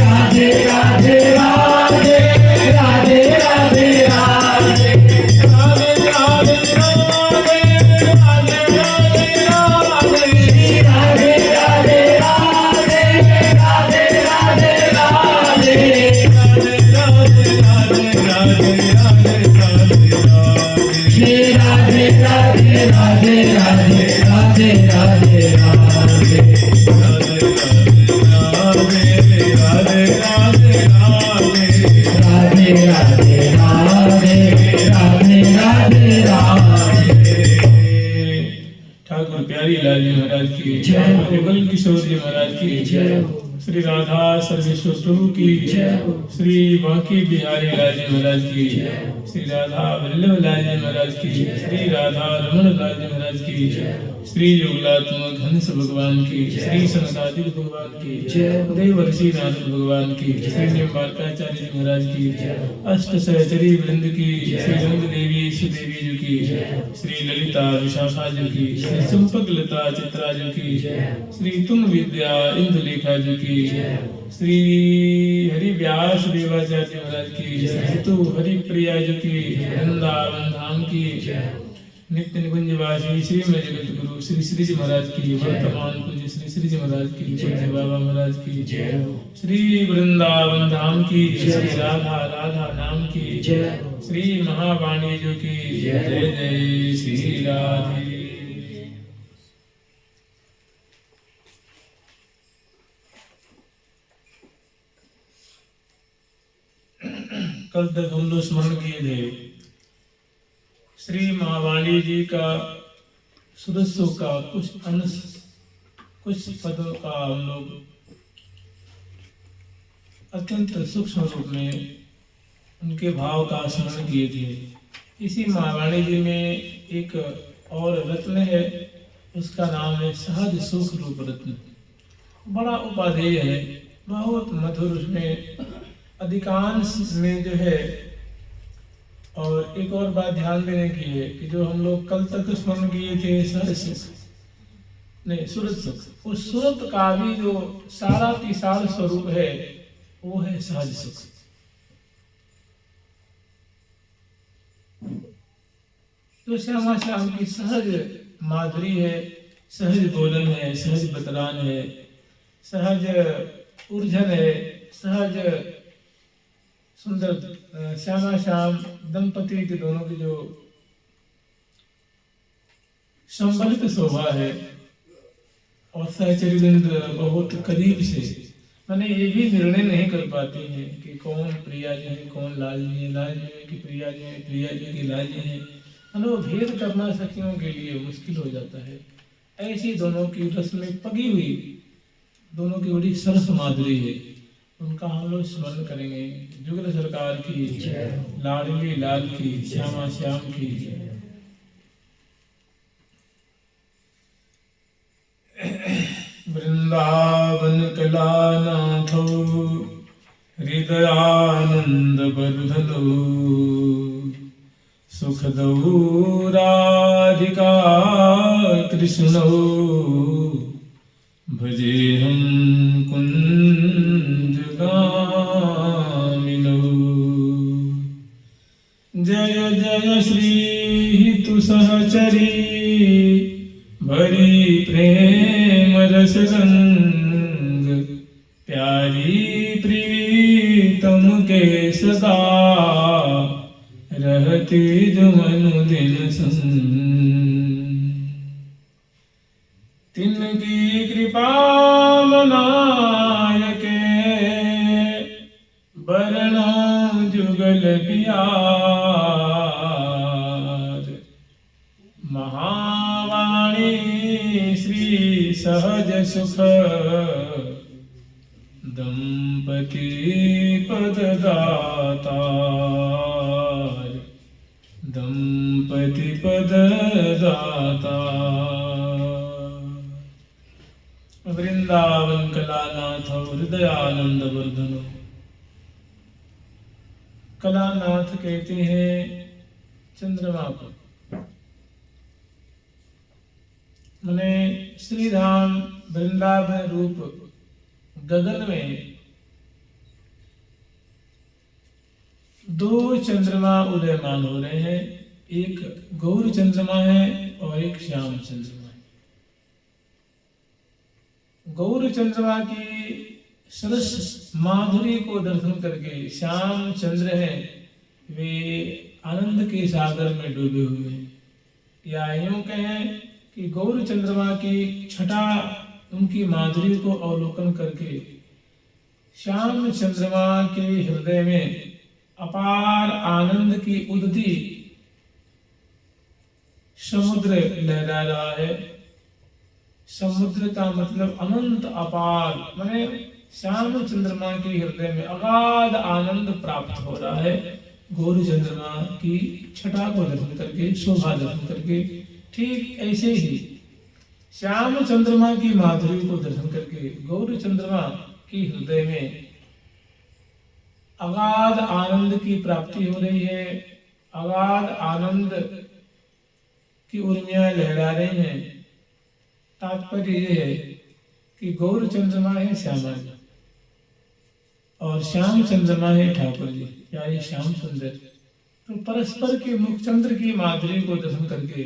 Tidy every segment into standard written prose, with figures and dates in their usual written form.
राधे राधे की जय, युगल किशोर जी महाराज की जय, श्री राधा सर्वेश्वर प्रभु की जय, श्री बांकी बिहारी लाल जी महाराज की जय, श्री राधा वल्लभ लाल जी महाराज की, श्री राधा रमण लाल जी महाराज की जय, श्री योगलात्मक हंस भगवान की, श्री सनकादिक भगवान की जय, देवर्षि नारद भगवान की, श्री निम्बारकाचार्य जी महाराज की जय, अष्ट सहचरी वृंद की, श्री रंग देवी सुदेवी जी की, श्री ललिता विशाखा जी की, श्री चंपक लता चित्रा जी की, श्री तुम विद्या इंदुलेखा जी की, श्री हरि व्यास देवाचार्य महाराज की, श्री तु हरि प्रिया जी की, वृंदावन धाम की, नित्य निकुंजवासी श्री जगत गुरु श्री श्री जी महाराज की, वर्तमान पूज्य श्री श्री जी महाराज की, पूज्य बाबा महाराज की, श्री वृंदावन धाम की, श्री राधा राधा नाम की, श्री महावाणी जी की जय जय श्री राधे। कल तक हम लोग स्मरण किए थे श्री महावाणी जी का सदस्यों का कुछ अंश, कुछ पदों का हम लोग अत्यंत सूक्ष्म रूप में उनके भाव का स्मरण किए थे। इसी महावाणी जी में एक और रत्न है, उसका नाम है सहज सुख रूप रत्न। बड़ा उपादेय है, बहुत मधुर, उसमें अधिकांश में जो है। और एक और बात ध्यान देने की है कि जो हम लोग कल तक स्मरण किए थे सहज सुख नहीं सुरत सुख, उस सुरत का भी जो सारा की सार स्वरूप है वो है सहज सुख। तो श्यामा श्याम की सहज माधुरी है, सहज बोलन है, सहज बतलान है, सहज ऊर्जन है, सहज सुंदर श्यामा श्याम दंपति के दोनों की जो संबलित शोभा है और सहचरिवृंद बहुत करीब से, मैंने ये भी निर्णय नहीं कर पाते हैं कि कौन प्रिया जी है, कौन लाल जी है, लाल जी है कि प्रिया जी है, प्रिया जी की लाल जी है। मतलब भेद करना सखियों के लिए मुश्किल हो जाता है। ऐसी दोनों की रस में पगी हुई दोनों की बड़ी सरस माधुरी है, उनका हम लोग स्मरण करेंगे। जुगल सरकार की, लाडली लाल की, श्यामा श्याम की। वृंदावन कलानाथो हृदयानंद बरुधलो सुखदौ राधिका कृष्णो भजेहं कुंज गामिनो। जय जय श्री तु सहचरी भरी प्रेम रस रंग, प्यारी प्रीतम के सदा रहती जो मनु दिन संग। तिनकी कृपा मनायके बरना जुगल प्यार, महावाणी श्री सहज सुख दंपति पद दाता, दंपति पद दाता। वृंदावन कलानाथ हृदयानंद वर्धनो। कलानाथ कहते हैं चंद्रमा को, मैंने श्रीधाम वृंदावन रूप गगन में दो चंद्रमा उदयमान हो रहे हैं, एक गौर चंद्रमा है और एक श्याम चंद्रमा है। गौर चंद्रमा की सरस माधुरी को दर्शन करके श्याम चंद्र है वे आनंद के सागर में डूबे हुए हैं। या यूं कहें कि गौर चंद्रमा की छटा उनकी माधुरी को अवलोकन करके श्याम चंद्रमा के हृदय में अपार आनंद की उदती समुद्र लहरा रहा है। समुद्र का मतलब अनंत अपार, माने श्याम चंद्रमा के हृदय में अगाध आनंद प्राप्त हो रहा है गौर चंद्रमा की छटा को दर्शन करके, शोभा दर्शन करके। ठीक ऐसे ही श्याम चंद्रमा की माधुरी को दर्शन करके गौर चंद्रमा की हृदय में अगाध आनंद की प्राप्ति हो रही है। अगाध आनंद की उर्मियां लहरा रही हैं। तात्पर्य ये है कि गौर चंद्रमा है श्यामा जी और श्याम चंद्रमा है ठाकुर जी, यानी श्याम सुंदर। तो परस्पर के मुखचंद्र की माधुरी को दर्शन करके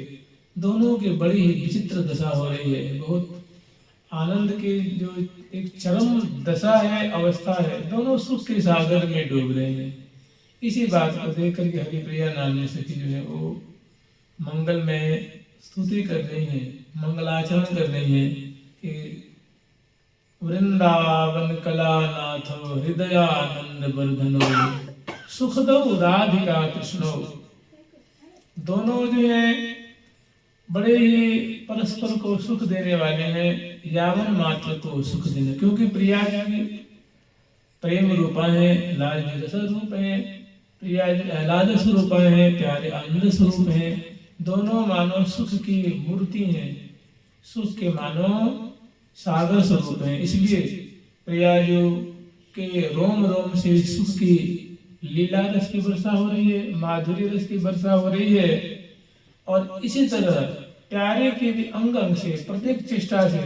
दोनों की बड़ी ही विचित्र दशा हो रही है। बहुत आनंद की जो एक चरम दशा है, अवस्था है, दोनों सुख के सागर में डूब रहे हैं। इसी बात को देख करके हरिप्रिया नामनी सखी जो है वो मंगल में स्तुति कर रही है, मंगलाचरण कर रही है कि वृंदावन कलानाथो हृदयानंद वर्धनो सुखदो राधिका कृष्णो। दोनों जो है बड़े ही परस्पर को सुख देने वाले हैं, यावन मात्र को सुख देने, क्योंकि प्रिया जी प्रेम रूपा है, लाज रस रूप है, प्रिया जी आह्लाद स्वरूप है, प्यारे आनंद स्वरूप है। दोनों मानो सुख की मूर्ति हैं, सुख के मानो सागर स्वरूप है। इसलिए प्रिया जी के रोम रोम से सुख की लीला रस की वर्षा हो रही है, माधुर्य रस की वर्षा हो रही है। और इसी तरह प्यारे के भी अंग अंग से, प्रत्येक चेष्टा से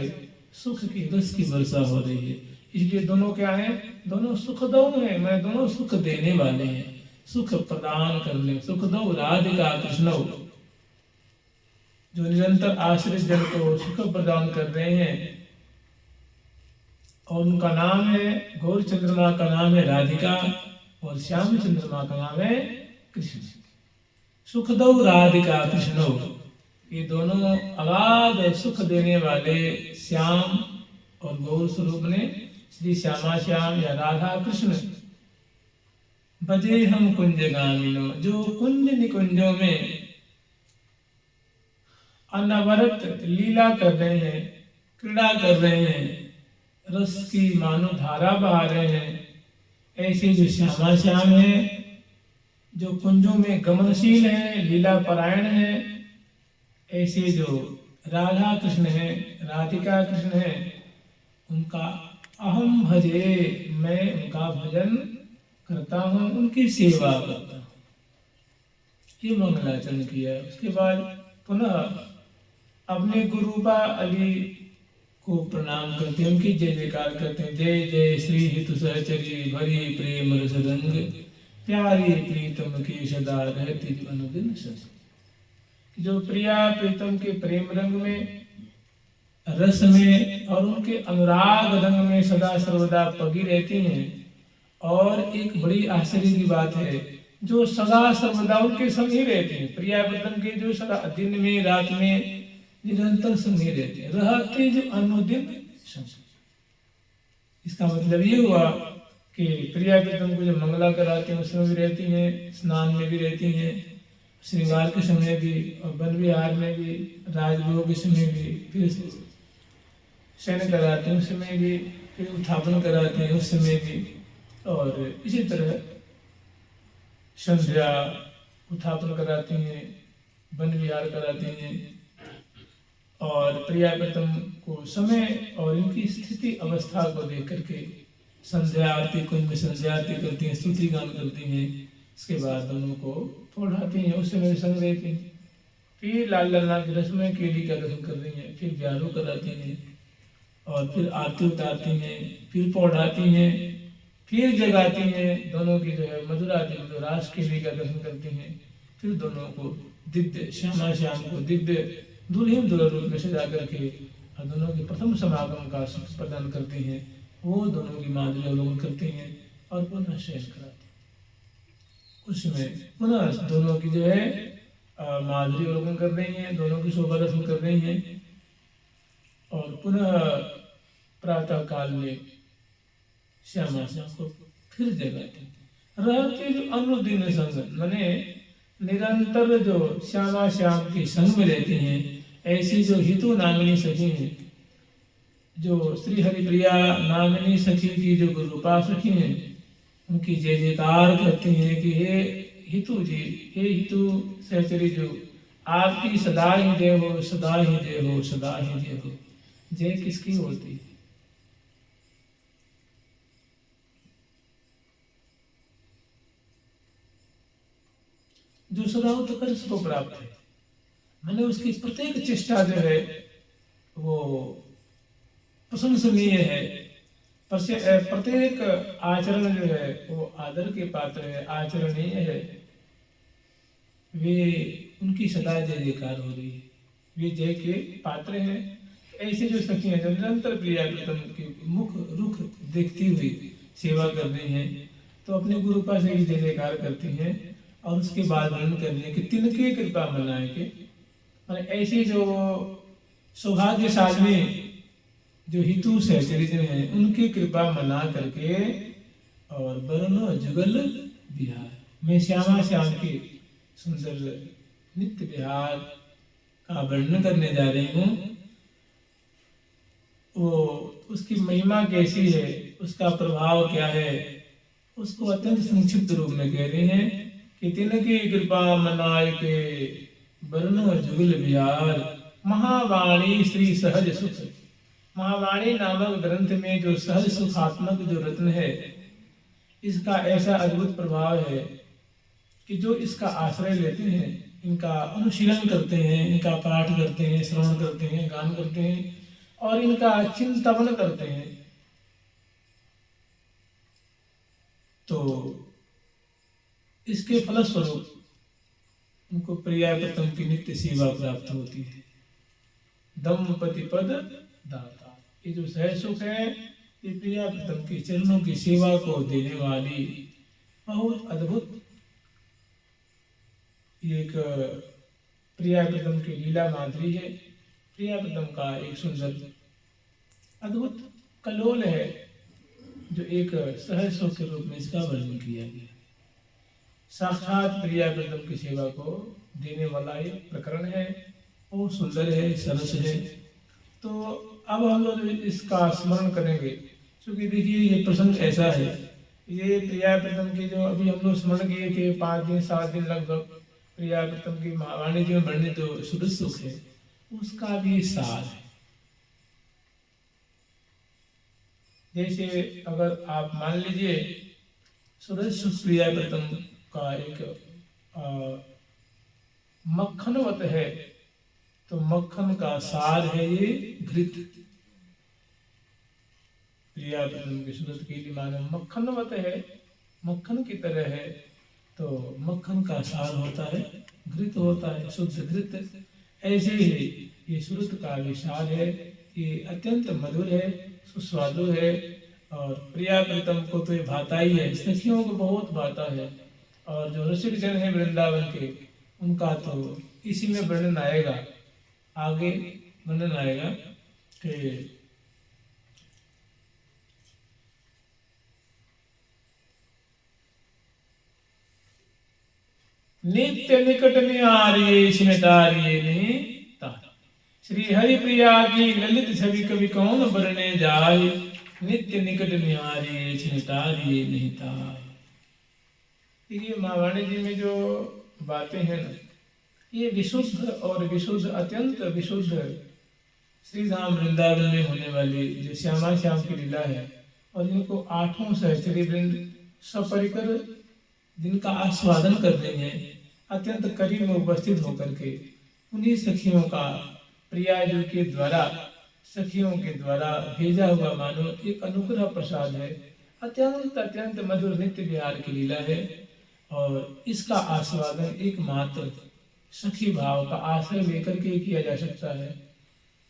सुख की रस की वर्षा हो रही है। इसलिए दोनों क्या है, दोनों सुखदौ है, मैं दोनों सुख देने वाले हैं, सुख प्रदान करने, सुखदौ राधिका कृष्णौ, जो निरंतर आश्रित जन को सुख प्रदान कर रहे हैं। और उनका नाम है, गौर चंद्रमा का नाम है राधिका और श्याम चंद्रमा का नाम है कृष्ण। सुखदौ राधिका कृष्णो, ये दोनों अगाध सुख देने वाले श्याम और गौर स्वरूप ने श्री श्यामा श्याम या राधा कृष्ण। बजे हम कुंज गामिनो, जो कुंज निकुंजों में अनवरत लीला कर रहे हैं, क्रीड़ा कर रहे हैं, रस की मानो धारा बहा रहे हैं, ऐसे जो श्यामा श्याम है, जो कुंजों में गमनशील है, लीला परायण है, ऐसे जो राधा कृष्ण है, राधिका कृष्ण है, उनका अहम भजे, मैं उनका भजन करता हूँ, उनकी सेवा करता हूँ। ये मंगलाचरण किया। उसके बाद पुनः अपने गुरुपा अली को प्रणाम करते हैं, उनकी जय जयकार करते हैं। जय जय श्री हितु सहचरी भरी प्रेम रस रंग, प्यारी प्रीतम की सदा रहती अनुदिन सस। जो प्रिया प्रीतम के प्रेम रंग में, रस में और उनके अनुराग रंग में सदा सर्वदा पगी रहती हैं। और एक बड़ी आश्चर्य की बात है, जो सदा सर्वदा उनके संग ही रहते हैं। प्रिया प्रीतम के जो सदा दिन में रात में निरंतर संग ही रहते हैं, रहते जो अनुदिन संग। इसका मतलब ये हुआ कि प्रिया प्रीतम को जो मंगला कराते हैं उसमें भी रहती हैं, स्नान में भी रहती हैं, श्रृंगार के समय भी, और वन विहार में भी, राजभोग के समय भी, फिर शयन कराते हैं उस समय भी, फिर उत्थापन कराते हैं उस समय भी, और इसी तरह संध्या उत्थापन कराती हैं, वन विहार कराती हैं। और प्रिया प्रीतम को समय और इनकी स्थिति अवस्था को देख करके संध्या आरती, कुंज में संध्या आरती करती हैं, स्तुति गान करती हैं। इसके बाद दोनों को पढ़ाती हैं, उस समय संग रहती हैं। फिर लाल ललना की रस्म में केली का रस्म कर रही हैं, फिर ब्यारो कराती हैं, और फिर आरती उतारती हैं, फिर पढ़ाती हैं, फिर जगाती हैं। दोनों की जो है मधुराती मधुरास केली का दर्शन करती हैं। फिर दोनों को दिव्य श्यामा श्याम को दिव्य दुल्हन दुल्हन रूप में सजा करके और दोनों के प्रथम समागम का सुख प्रदान करती हैं। वो दोनों की माधुर्य अवलोकन करती हैं और पुनः शयन कराती हैं। उसमें पुनः दोनों की जो है माधुर्य अवलोकन कर रही हैं, दोनों की शोभा दर्शन कर रही हैं। और पुनः प्रातः काल में श्यामा श्याम को फिर जगाते हैं। रहते जो अनुदिन संग, माने निरंतर जो श्यामा श्याम के संग में रहती हैं, ऐसी जो हितु नामिनी सखी हैं, जो श्री हरिप्रिया नामिनी सखी की जो गुरुपा सखी हैं, उनकी जय जयकार करती हैं कि हे हितु जी, हे हितु सहचरी जो, आपकी सदा ही जय हो, सदा ही जय हो, सदा ही जय हो। जय किसकी होती? जो सदा उत्कर्ष को प्राप्त है, मैंने उसकी प्रत्येक चेष्टा जो है वो प्रशंसनीय है, प्रत्येक आचरण जो है वो आदर के पात्र है, आचरणीय है। वे उनकी सदा जय जयकार हो रही है, वे जय के पात्र हैं। ऐसे जो सखियां जो निरंतर प्रिया प्रीतम के मुख रुख देखती हुई सेवा कर रही हैं, तो अपने गुरुपा से भी जय जयकार करती हैं और उसके बाद वर्णन कर रही है कि तिनके कृपा मनाए के, ऐसी जो सौभाग्यशाली जो हितु सहचरी हैं, उनकी कृपा मना करके और वर्ण जुगल बिहार, मैं श्यामा श्याम की सुंदर नित्य विहार का वर्णन करने जा रही हूँ। वो उसकी महिमा कैसी है, उसका प्रभाव क्या है, उसको अत्यंत संक्षिप्त रूप में कह रहे हैं कि तिनकी कृपा मनाए के वर्ण जुगल बिहार, महावाणी श्री सहज सुख। महावाणी नामक ग्रंथ में जो सहज सुखात्मक जो रत्न है, इसका ऐसा अद्भुत प्रभाव है कि जो इसका आश्रय लेते हैं, इनका अनुशीलन करते हैं, इनका पाठ करते हैं, श्रवण करते हैं, गान करते हैं और इनका चिंतन करते हैं, तो इसके फलस्वरूप उनको प्रिया प्रथम की नित्य सेवा प्राप्त होती है। दंपति पद दाता, ये जो सहज सुख है, ये प्रिया प्रथम के चरणों की सेवा को देने वाली बहुत अद्भुत एक प्रिया प्रथम की लीला माधुरी है। प्रिया प्रथम का एक सुंदर अद्भुत कलोल है, जो एक सहज सुख के रूप में इसका वर्णन किया गया। साक्षात प्रिया प्रथम की सेवा को देने वाला एक प्रकरण है, वो सुंदर है, सरस है। तो अब हम लोग इसका स्मरण करेंगे, क्योंकि देखिए ये प्रसंग ऐसा है, ये प्रिया प्रथम की जो अभी हम लोग स्मरण किए थे 5 दिन 7 दिन लगभग, प्रिया प्रथम की महावाणी जी में वर्णित जो सुरज सुख है, उसका भी सार है। जैसे अगर आप मान लीजिए सूरज सुख प्रिया प्रथम का एक मक्खनवत है, तो मक्खन का सार है ये घृत। प्रिया प्रथम की सूरज की माने मक्खनवत है, मक्खन की तरह है, तो मक्खन का सार होता है घृत, होता है शुद्ध घृत। ऐसे ही ये सूरज का भी सार है, ये अत्यंत मधुर है, सुस्वादु है और प्रिया प्रीतम को तो ये भाता ही है, सखियों को बहुत भाता है। और जो रसिक जन है वृंदावन के, उनका तो इसी में वर्णन आएगा, आगे वर्णन आएगा कि नित्य निकट निहारिये स्मितारिये निहिता। श्री हरि प्रिया की ललित छवि कवि कौन बरने जाए, नित्य निकट निहारिये स्मितारिये निहिता। ये महावाणी जी में जो बातें हैं ना, ये विशुद्ध और विशुद्ध अत्यंत विशुद्ध श्री धाम वृंदावन में होने वाली जो श्यामा श्याम की लीला है, और इनको 8 सहचरी वृंद सपरिकर जिनका आस्वादन कर रहे हैं, अत्यंत करीब में उपस्थित होकर के उन्हीं सखियों का प्रिया जी के द्वारा, सखियों के द्वारा भेजा हुआ मानो एक अनुग्रह प्रसाद है। अत्यंत अत्यंत मधुर नित्य विहार की लीला है, और इसका आस्वादन एकमात्र सखी भाव का आश्रय लेकर के किया जा सकता है,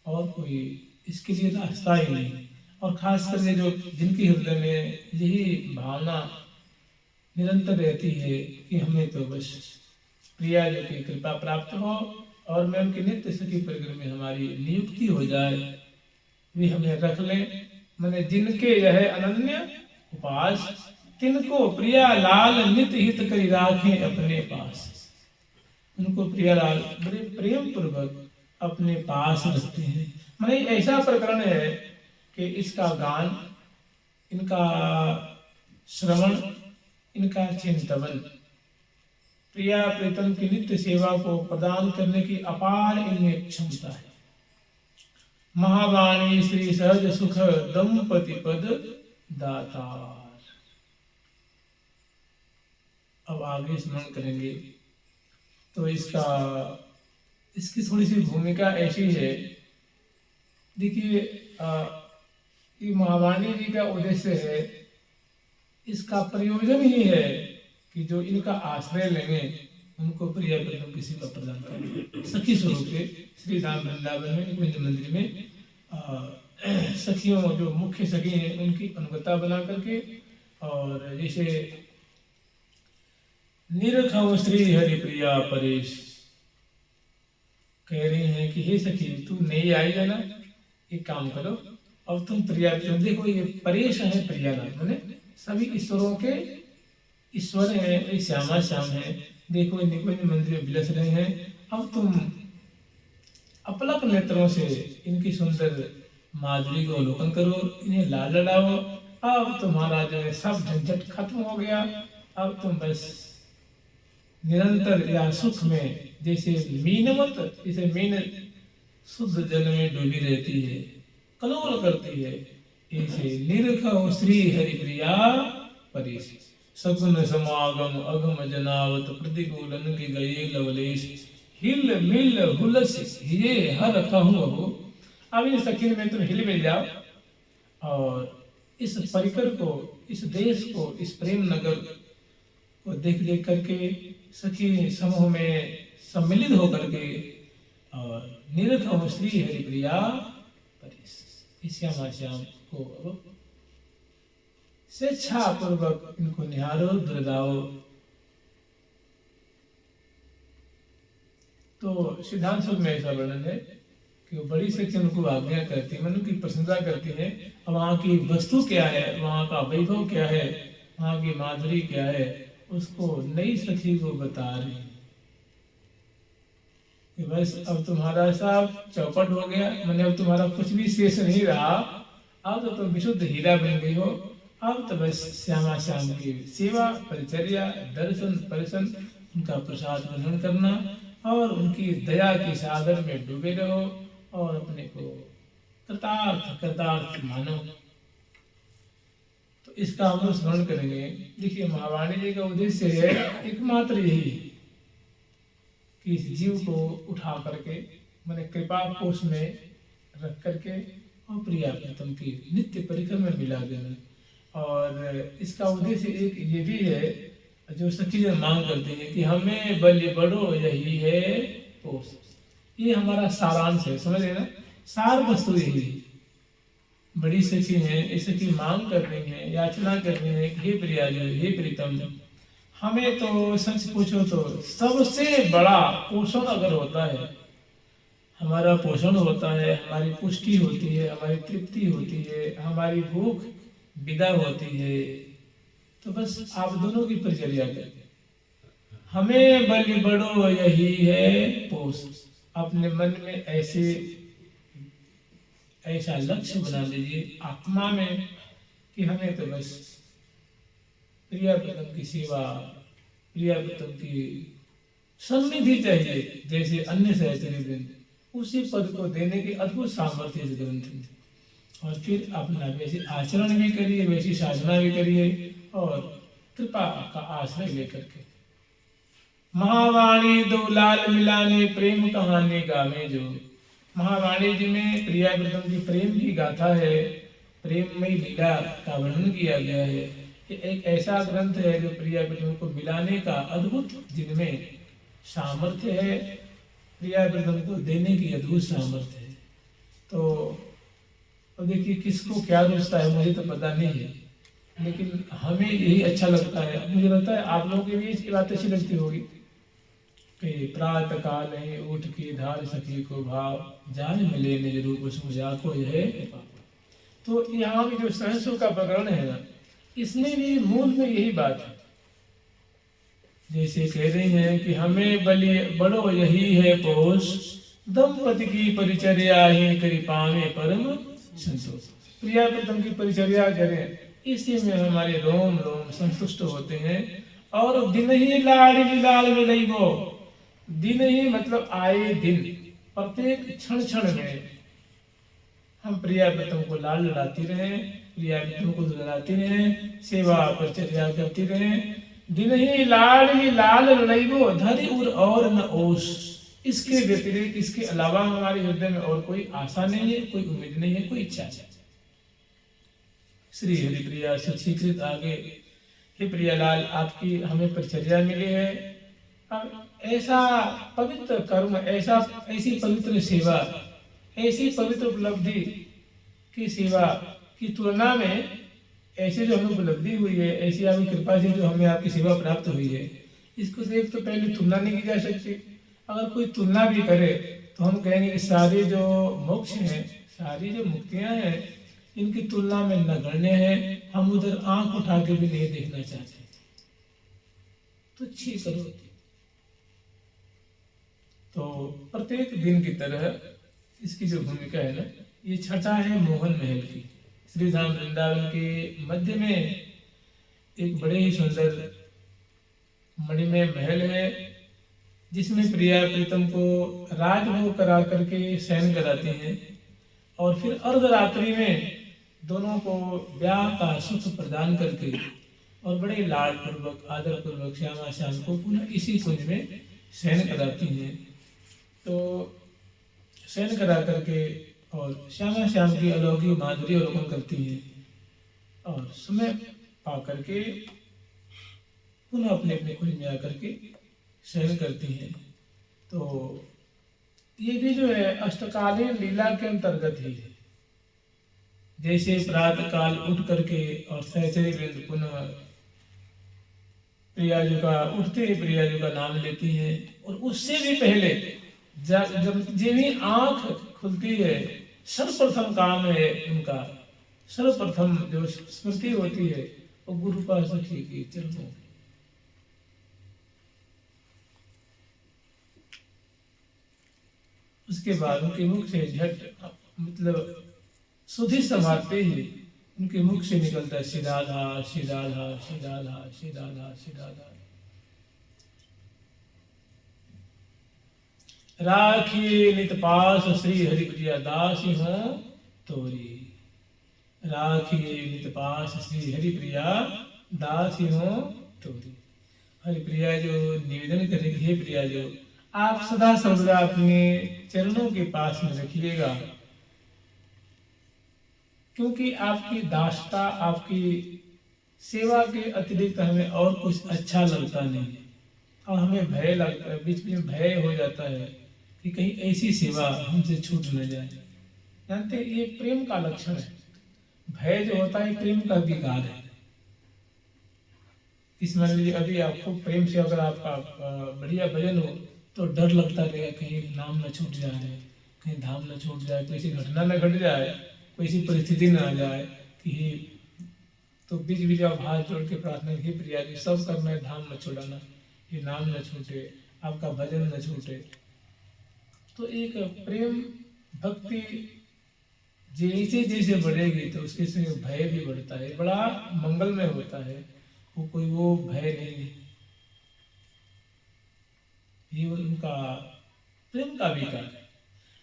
और कोई इसके लिए रास्ता ही नहीं। और खास करके जो जिनके हृदय में यही भावना निरंतर रहती है कि हमें तो बस प्रिया जी की कृपा प्राप्त हो और मैं उनके नित्य सखी परिग्रह में हमारी नियुक्ति हो जाए, वे हमें रख लें। मैंने जिनके यह अनन्य उपास, तिनको प्रिया लाल नित हित करी राखें अपने पास। उनको प्रिया लाल बड़े प्रेम पूर्वक अपने पास रखते हैं। मैंने ऐसा प्रकरण है कि इसका गान, इनका श्रवण, इनका चिंतन, प्रिया प्रीतम की नित्य सेवा को प्रदान करने की अपार इनमें क्षमता है। महावाणी श्री सहज सुख दंपति पद दातार। अब आगे स्मरण करेंगे तो इसकी थोड़ी सी भूमिका ऐसी है। देखिए, ये महावाणी जी का उद्देश्य है, इसका प्रयोजन ही है कि जो इनका आश्रय लेंगे उनको प्रिया प्रीतम की सेवा प्रदान करेंगे। सखी स्वरूप से श्री राम वृंदावन में कुंज मंदिर में सखियों, जो मुख्य सखी हैं, उनकी अनुगता बना करके, और जैसे निरखव श्री हरि प्रिया परेश कह रही हैं कि हे सखी, तू नहीं आई है ना, एक काम करो, अब तुम प्रिया, देखो ये परेश है, प्रिया नाम मैंने सभी ईश्वरों के ईश्वर है, श्यामा श्याम है, देखो निकुंज मंदिर में बिलस रहे हैं। अब तुम अपलक नेत्रों से इनकी सुंदर माधुरी को अवलोकन करो, इन्हें लाल लड़ाओ। अब तुम्हारा जो है सब झंझट खत्म हो गया। अब तुम बस निरंतर या सुख में, जैसे मीनवत, जैसे मीन शुद्ध जल में डूबी रहती है, कलोल करती है, ऐसे निरखव श्री हरि प्रिया परेश। सगुन समागम अगम जनावत प्रतिकूलन के गए लवलेश, हिल मिल हुलस ये हर कहूँ हो। अब इन सखी में तुम हिल मिल जाओ और इस परिकर को, इस देश को, इस प्रेम नगर को देख देख करके सखी समूह में सम्मिलित होकर के और निरखव श्री हरि प्रिया परेश, इस श्यामा श्याम को स्वेच्छा पूर्वक इनको निहारो, दुर्गाओ। तो सिद्धांत सूत्र में ऐसा वर्णन है कि वो बड़ी सखी उनको आज्ञा करती है, उनकी प्रशंसा करती है, और वहाँ की वस्तु क्या है, वहाँ का वैभव क्या है, वहाँ की माधुरी क्या है, उसको नई सखी को बता रही है कि बस अब तुम्हारा सब चौपट हो गया, मैंने अब तुम्हारा कुछ भी शेष नहीं रहा, अब तो तुम विशुद्ध हीरा बन गई हो। अब तो बस श्यामा श्याम की सेवा, परिचर्या, दर्शन, परिसन, उनका प्रसाद ग्रहण करना और उनकी दया के सागर में डूबे रहो और अपने को कृतार्थ मानो। तो इसका हम स्मरण करेंगे। देखिए, महावाणी जी का उद्देश्य है एकमात्र यही कि इस जीव को उठा करके, मैंने कृपा कोष में रख करके और प्रिया प्रीतम की नित्य परिकर में मिला देना। और इसका उद्देश्य एक ये भी है, जो सखी जन मांग करते हैं कि हमें बलि बड़ो यही है पोष। ये हमारा सारांश है, समझ रहे ना, सार वस्तु यही है। बड़ी सखी हैं, इस सखी मांग कर रही हैं, याचना कर रही हैं कि हे प्रिया जो, हे प्रीतम, हमें तो सच पूछो तो सबसे बड़ा पोषण अगर होता है, हमारा पोषण होता है, हमारी पुष्टि होती है, हमारी तृप्ति होती है, हमारी भूख विदा होती है, तो बस आप दोनों की परिचर्या करें। हमें बलि बड़ो यही है पोष। अपने मन में ऐसा लक्ष्य बना लीजिए आत्मा में कि हमें तो बस प्रिया प्रीतम की सेवा, प्रिया प्रीतम की सन्निधि चाहिए, जैसे अन्य सहचरी वृंद, उसी पद को देने की अद्भुत सामर्थ्य इस ग्रंथ में। और फिर अपना वैसे आचरण भी करिए, वैसी साधना भी करिए और कृपा का आश्रय लेकर के। महावाणी दो लाल मिलाने प्रेम कहानी गावे जो। महावाणी जी में प्रिया प्रीतम की प्रेम की गाथा है, प्रेममयी लीला का वर्णन किया गया है। ये एक ऐसा ग्रंथ है जो प्रिया प्रीतम को मिलाने का अद्भुत, जिनमें सामर्थ्य है, प्रिया प्रीतम को देने की अद्भुत सामर्थ्य है। तो अब देखिए, किसको क्या रुचता है मुझे तो पता नहीं है, लेकिन हमें यही अच्छा लगता है। मुझे लगता है आप लोगों के भी ये बात अच्छी लगती होगी कि प्रातः काल है उठ के धार सखी को भाव, जान मिले निज रूप सुजा को है। तो यहाँ भी जो सहसु का प्रकरण है ना, इसमें भी मूल में यही बात है। जैसे कह रही हैं कि हमें बलि बड़ो यही है पोष, दंपति की परिचर्या ही कृपा में परम संतोष। प्रिया प्रीतम की परिचर्या करें, इसी में हमारे रोम रोम संतुष्ट होते हैं। और दिन ही लाड़ लाल लड़ाइबो, दिन ही मतलब आए दिन, प्रत्येक क्षण क्षण में हम प्रिया प्रीतम को लाल लड़ाती रहें, प्रिया प्रीतम को लड़ाती रहें, सेवा परिचर्या करती रहें। दिन ही लाल लड़ाइबो धरि उर और न ओस, इसके व्यतिरिक्त, इसके अलावा हमारे हृदय में और कोई आशा नहीं है, कोई उम्मीद नहीं है, कोई इच्छा नहीं। श्री हरिप्रिया शिक्षिकृत आगे, हे प्रियालाल, आपकी हमें परिचर्या मिली है। अब ऐसा पवित्र कर्म, ऐसी पवित्र सेवा, ऐसी पवित्र उपलब्धि की सेवा की तुलना में ऐसे जो हमें उपलब्धि हुई है, ऐसी आपकी कृपा से जो हमें आपकी सेवा प्राप्त हुई है, इसको देख तो पहले तुलना नहीं की जा सकती। अगर कोई तुलना भी करे तो हम कहेंगे कि सारे जो मोक्ष हैं, सारी जो मुक्तियां हैं, इनकी तुलना में नगण्य है। हम उधर आंख उठा के भी नहीं देखना चाहते, तो अच्छी करो। तो प्रत्येक दिन की तरह इसकी जो भूमिका है ना, ये छठा है मोहन महल की। श्री धाम वृंदावन के मध्य में एक बड़े ही सुंदर मणिमय महल है, जिसमें प्रिया प्रीतम को राजभोग करा करके शयन कराते हैं, और फिर अर्धरात्रि में दोनों को ब्याह का सुख प्रदान करके और बड़े लाड पूर्वक, आदर पूर्वक श्यामा श्याम को पुनः इसी कुंज में शयन कराती हैं। तो शयन करा करके और श्यामा श्याम की अलौकिक माधुरी अवलोकन करती हैं, और समय पा करके पुनः अपने अपने कुंज में आकर के शयन करती हैं। तो ये भी जो है अष्टकालीन लीला के अंतर्गत ही है। जैसे प्रातः काल उठ करके और सहचरी वृंद पुनः प्रियाजू का उठते ही प्रियाजू का नाम लेती हैं, और उससे भी पहले जब भी आंख खुलती है, सर्वप्रथम काम है उनका, सर्वप्रथम जो स्मृति होती है वो गुरुपा सखी की चरणों। उसके बाद उनके मुख से झट मतलब सुधि संभालते ही उनके मुख से निकलता है श्री राधा श्री राधा श्री राधा श्री राधा श्री राधा। राखी नित पास श्री हरिप्रिया दासी हो तोरी, राखी नित पास श्री हरिप्रिया दासी हो तोरी। हरिप्रिया जो निवेदन करेगी, हे प्रिया जो आप सदा सर्वदा अपने चरणों के पास में रखिएगा, क्योंकि आपकी दासता, आपकी सेवा के अतिरिक्त हमें और कुछ अच्छा लगता नहीं, और हमें भय लगता है, बीच बीच में भय हो जाता है कि कहीं ऐसी सेवा हमसे छूट न जाए। जानते हैं, ये प्रेम का लक्षण है। भय जो होता है प्रेम का विकार है। इस मान लीजिए अभी आपको प्रेम से अगर आपका बढ़िया भजन हो तो डर लगता रहेगा कहीं नाम न छूट जाए, कहीं धाम न छूट जाए, कोई ऐसी घटना न घट जाए, कोई ऐसी परिस्थिति न आ जाए कि तो बीच बीच आप हाथ जोड़ के प्रार्थना की, प्रिया जी सब करना है, धाम न छुड़ाना, ये नाम न छूटे, आपका भजन न छूटे। तो एक प्रेम भक्ति जैसे जैसे बढ़ेगी तो उसके से भय भी बढ़ता है, बड़ा मंगलमय होता है। वो कोई वो भय नहीं, ये उनका प्रेम का विकार है।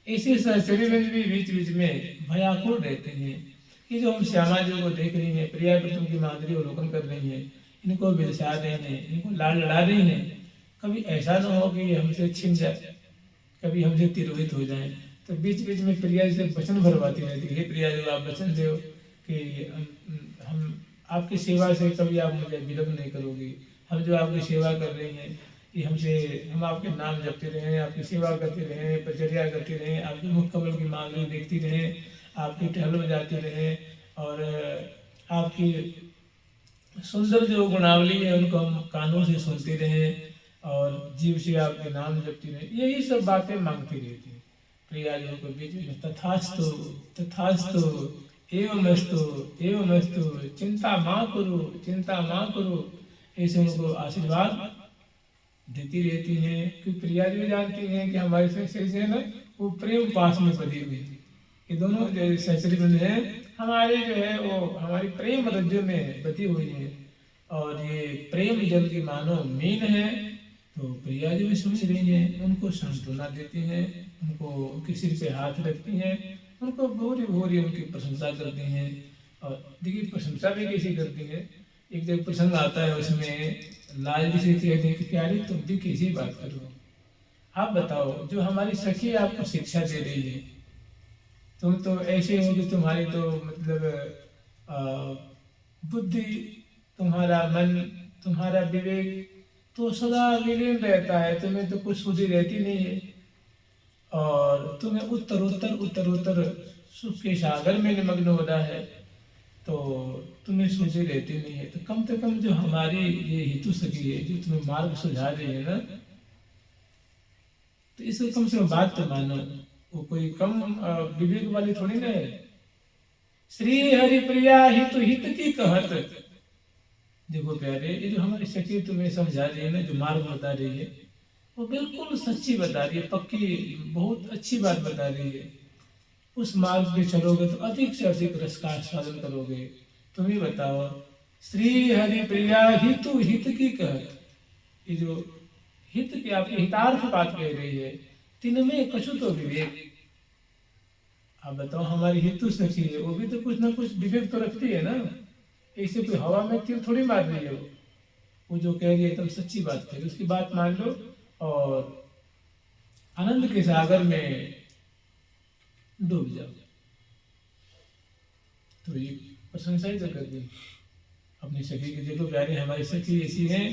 इसी शरीर में भी बीच बीच में भयाकुल रहते हैं कि जो हम श्यामा जी को देख रही हैं, प्रिया प्रीतम की माधुरी अवलोकन कर रही हैं, इनको बिलसा रहे हैं, इनको लाड़ लड़ा रही हैं, कभी ऐसा न हो कि हमसे छिन जाए, कभी हमसे तिरोहित हो जाए। तो बीच बीच में प्रिया जी से वचन भरवाती रहती है, हे प्रिया जी आप वचन दो कि हम आपकी सेवा से कभी आप मुझे विलंब नहीं करोगी, हम जो आपकी सेवा कर रही हैं कि हम आपके नाम जपते रहें, आपकी सेवा करते रहें, परिचर्या करते रहें, आपके मुख कमल की मांगली देखती रहें, आपकी टहल बजाती रहें, और आपकी सुंदर जो गुणावली है उनको हम कानों से सुनते रहें, और जीव से आपके नाम जपती रहें। यही सब बातें मांगती रहती है प्रिया जी को बीच में। तथास्तु तथास्तु एवमस्तु एवमस्तु, चिंता माँ करो, चिंता माँ करो, ऐसे उनको आशीर्वाद देती रहती हैं। क्योंकि प्रिया जी जानती हैं कि हमारे सहचरी है ना, वो प्रेम पास में पड़ी हुई है। ये दोनों जो सहचरी बंद हैं हमारे जो है वो हमारी प्रेम रज्जु में बधी हुई है, और ये प्रेम जल की मानो मीन है। तो प्रिया जी भी समझ रही हैं, उनको सांत्वना देती हैं, उनको उनके सिर पे हाथ रखती हैं, उनको भूरी भूरी उनकी प्रशंसा करती हैं। और देखिए प्रशंसा भी कैसी करती है, एक जब प्रसंग आता है उसमें लाल जी से कहते हैं कि प्यारी तुम भी कैसी बात करो, आप बताओ जो हमारी सखी आपको शिक्षा दे रही है, तुम तो ऐसे हो कि तुम्हारी तो मतलब बुद्धि, तुम्हारा मन, तुम्हारा विवेक तो सदा विलीन रहता है, तुम्हें तो कुछ सुधि रहती नहीं है, और तुम्हें उत्तर सुख के सागर में निमग्न हो रहा है, तो तुम्हें सुधि रहती नहीं है। तो कम से कम जो हमारी ये हितु सखी है, जो तुम्हें मार्ग सुझा रही है ना, तो इसको कम से कम बात तो मानो, वो कोई कम विवेक वाली थोड़ी ना है। श्री हरि प्रिया हित की कहत, देखो प्यारे, ये जो हमारी सखी तुम्हें समझा रही है ना, जो मार्ग बता रही है, वो बिल्कुल सच्ची बता रही है, पक्की बहुत अच्छी बात बता रही है। उस मार्ग पे चलोगे तो अधिक से अधिक रस का आस्वादन करोगे। तुम ही बताओ, श्री हरि प्रिया हित की कहत, ये जो हित की आपकी हितार्थ बात कह रही है, तिनमें कछु तो विवेक। आप बताओ हमारी हितु सखी है, वो भी तो कुछ ना कुछ विवेक तो रखती है ना, ऐसे कोई हवा में तीर थोड़ी मार रही है। वो जो कह रही है एकदम सच्ची बात कह रही है, उसकी बात मान लो और आनंद के सागर में डूब जाओ। तो ये प्रशंसा ही तो कर दी अपनी सखी की। देखो प्यारे, हमारी सखी ऐसी है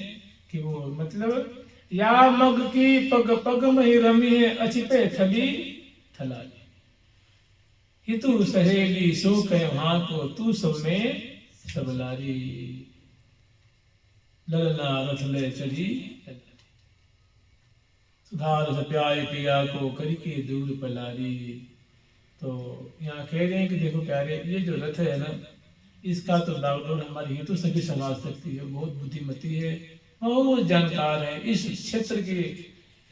कि वो मतलब या मग की पग पग में रमी है, अचिपे थली थलाली, हितु सहेली सो कह हाथ तू सब में सबलारी, ललना रथ ले चढ़ी सुधार प्याय पिया को करके दूर पलारी। तो यहाँ कह रहे हैं कि देखो प्यारे, ये जो रथ है ना, इसका तो डाउनलोड हमारी हितु सखी संभाल सकती है, बहुत बुद्धिमती है, बहुत जानकार है, इस क्षेत्र के,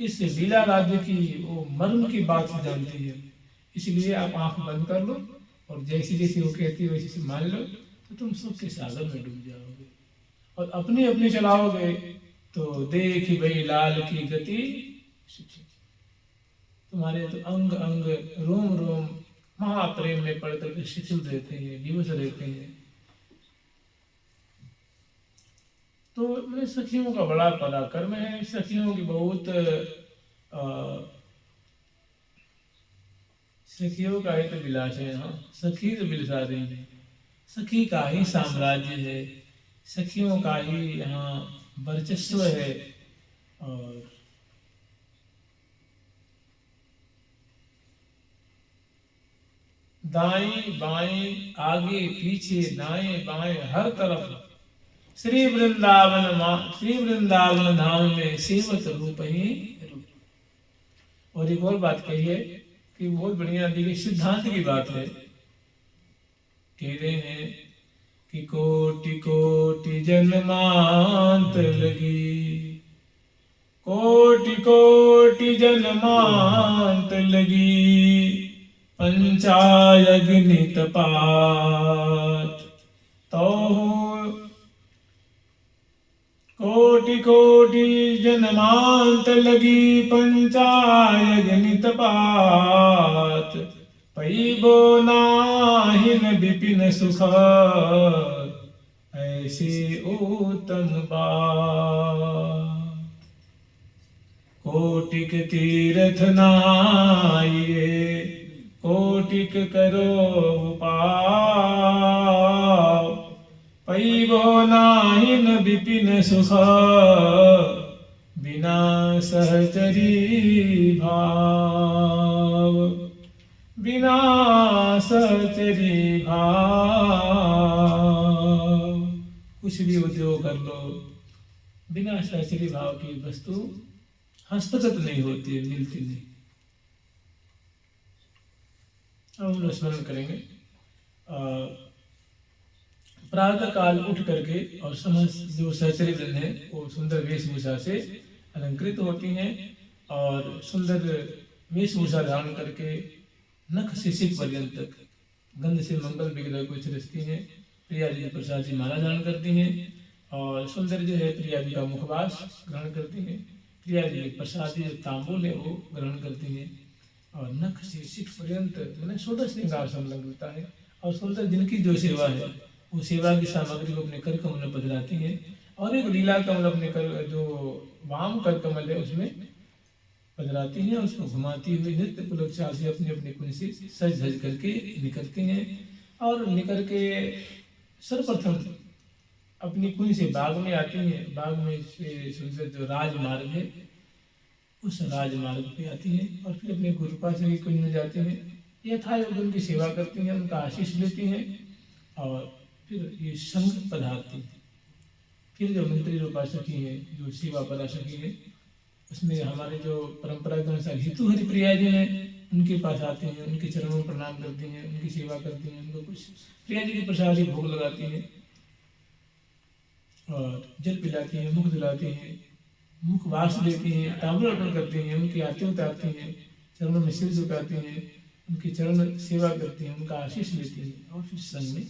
इस लीला राज्य की वो मर्म की बात जानती है। इसलिए आप आंख बंद कर लो और जैसी जैसी वो कहती है वैसे से मान लो, तो तुम सुख के सागर में डूब जाओगे। और अपनी अपनी चलाओगे तो देख भाई लाल की गति, तुम्हारे तो अंग अंग रोम रोम महाप्रेम में पड़कर के शिथिल रहते हैं, विवश रहते हैं। तो मेरे सखियों का बड़ा पराक्रम है, सखियों की बहुत सखियों का ही तो विलास है। हाँ, सखी तो बिलसा रही है, सखी का ही साम्राज्य है, सखियों का ही यहाँ वर्चस्व है। और दाएं बाएं आगे पीछे दाएं बाएं हर तरफ श्री वृंदावन धाम में सेवत रूप ही रूप। और एक और बात कही है कि बहुत बढ़िया देखिए सिद्धांत की बात है, कह रहे हैं कि कोटि कोटि जन्मांत लगी, कोटि कोटि जन्मांत लगी, पंचायग्नि तपात तो कोटि कोटि जन्मांत लगी, पंचायग्नि तपात पैबो नाहिन विपिन सुख, ऐसे उत्तम बात। कोटिक तीर्थ नाइए, कोटिक करो उपाय, पैबो नाहिन विपिन सुख, बिना सहचरी भाव, बिना सहचरी भाव। कुछ भी उद्योग कर लो, बिना सहचरी भाव की वस्तु हस्तगत नहीं होती है, मिलती नहीं। अब हम स्मरण करेंगे, प्रातः काल उठ करके और समस्त जो सहचरी वृंद है वो सुंदर वेशभूषा से अलंकृत होती हैं और सुंदर वेशभूषा धारण करके नख से सिर पर्यंत तक गंध से मंगल विग्रह को छिड़कती हैं, प्रिया जी प्रसाद जी माला धारण करती हैं और सुंदर जो है प्रिया जी का मुखवास ग्रहण करती हैं, प्रिया जी प्रसाद जो तांबूल है वो ग्रहण करती हैं और नख से सिख पर्यंत मैंने 16 श्रृंगार संलग्न होता है। और सुंदर जिनकी जो सेवा है वो सेवा की सामग्री को अपने कर कमल में पधराती हैं और एक लीला कमल अपने कर जो वाम कर कमल है उसमें पधराती हैं, उसको घुमाती हुई नृत्य पुलक चाल से अपने अपने कुंज से सज धज करके निकलती हैं और निकल के सर्वप्रथम अपनी कुंज से बाग में आती हैं। बाग में से सुंदर जो राजमार्ग है उस राजमार्ग पे आती हैं और फिर अपने गुरुपा से भी कुंज में जाती हैं, यथायोग्य उनकी सेवा करती हैं, उनका आशीष लेती हैं और फिर ये संघ पधारती हैं। फिर जो मंत्री रूपा सखी हैं, जो सेवा पदा सखी हैं, उसमें हमारे जो परंपरा के अनुसार हितु हरिप्रिया जी हैं उनके पास आते हैं, उनके चरणों में प्रणाम करती हैं, उनकी सेवा करती हैं, उनको कुछ प्रिया जी के प्रसाद ही भोग लगाती हैं और जल पिलाती हैं, मुख धुलाती हैं, मुखवास देती हैं, तांबूल अर्पण करती हैं, उनकी आरती उतारती हैं, चरणों में सिर झुकाती हैं, उनकी चरण सेवा करती हैं, उनका आशीष लेती हैं और फिर संग में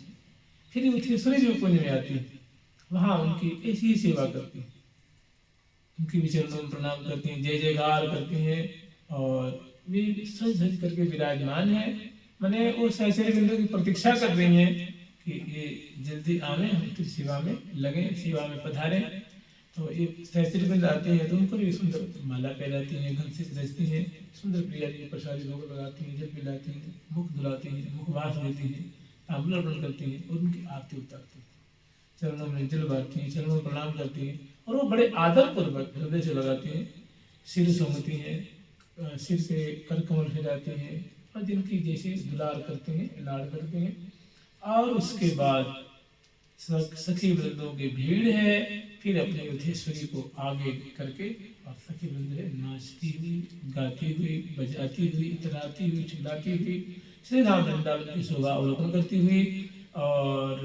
फिर उथेश्वरी जी कुंज में आती हैं, वहाँ उनकी ऐसी ही सेवा करती हैं, उनकी भी चरणों में प्रणाम करती हैं, जय जयकार करती हैं और वे सज धज करके विराजमान है। मैंने वो सहचर्य बिंदु की प्रतीक्षा कर रही हैं कि ये जल्दी आवे, हम फिर सेवा में लगे, सेवा में पधारे। तो ये सहचर्य बिंद आते हैं तो उनको भी सुंदर माला पहनाती हैं, गंध से सजती हैं, सुंदर प्रिया जी प्रसादी भोग लगाती हैं, जल पिलाती हैं, मुख धुलाती हैं, मुखवास देती हैं, तांबूल अर्पण करती हैं और उनकी आरती उतारती हैं, चरणों में जल बांटती हैं, चरणों में प्रणाम करती हैं और वो बड़े आदर पूर्वक हृदय से लगाती हैं, सिर सूंघती हैं, सिर से कर कमल फिराती हैं और जिनकी जैसे दुलार करती हैं, लाड़ करती हैं। और उसके बाद सखी वृंदों की भीड़ है, फिर अपनी उधेश्वरी को आगे करके और सखी वृंद है नाचती हुई, गाती हुई, बजाती हुई, इतराती हुई, चिल्लाती हुई श्री राम वृंदावन की शोभा अवलोकन करती हुई और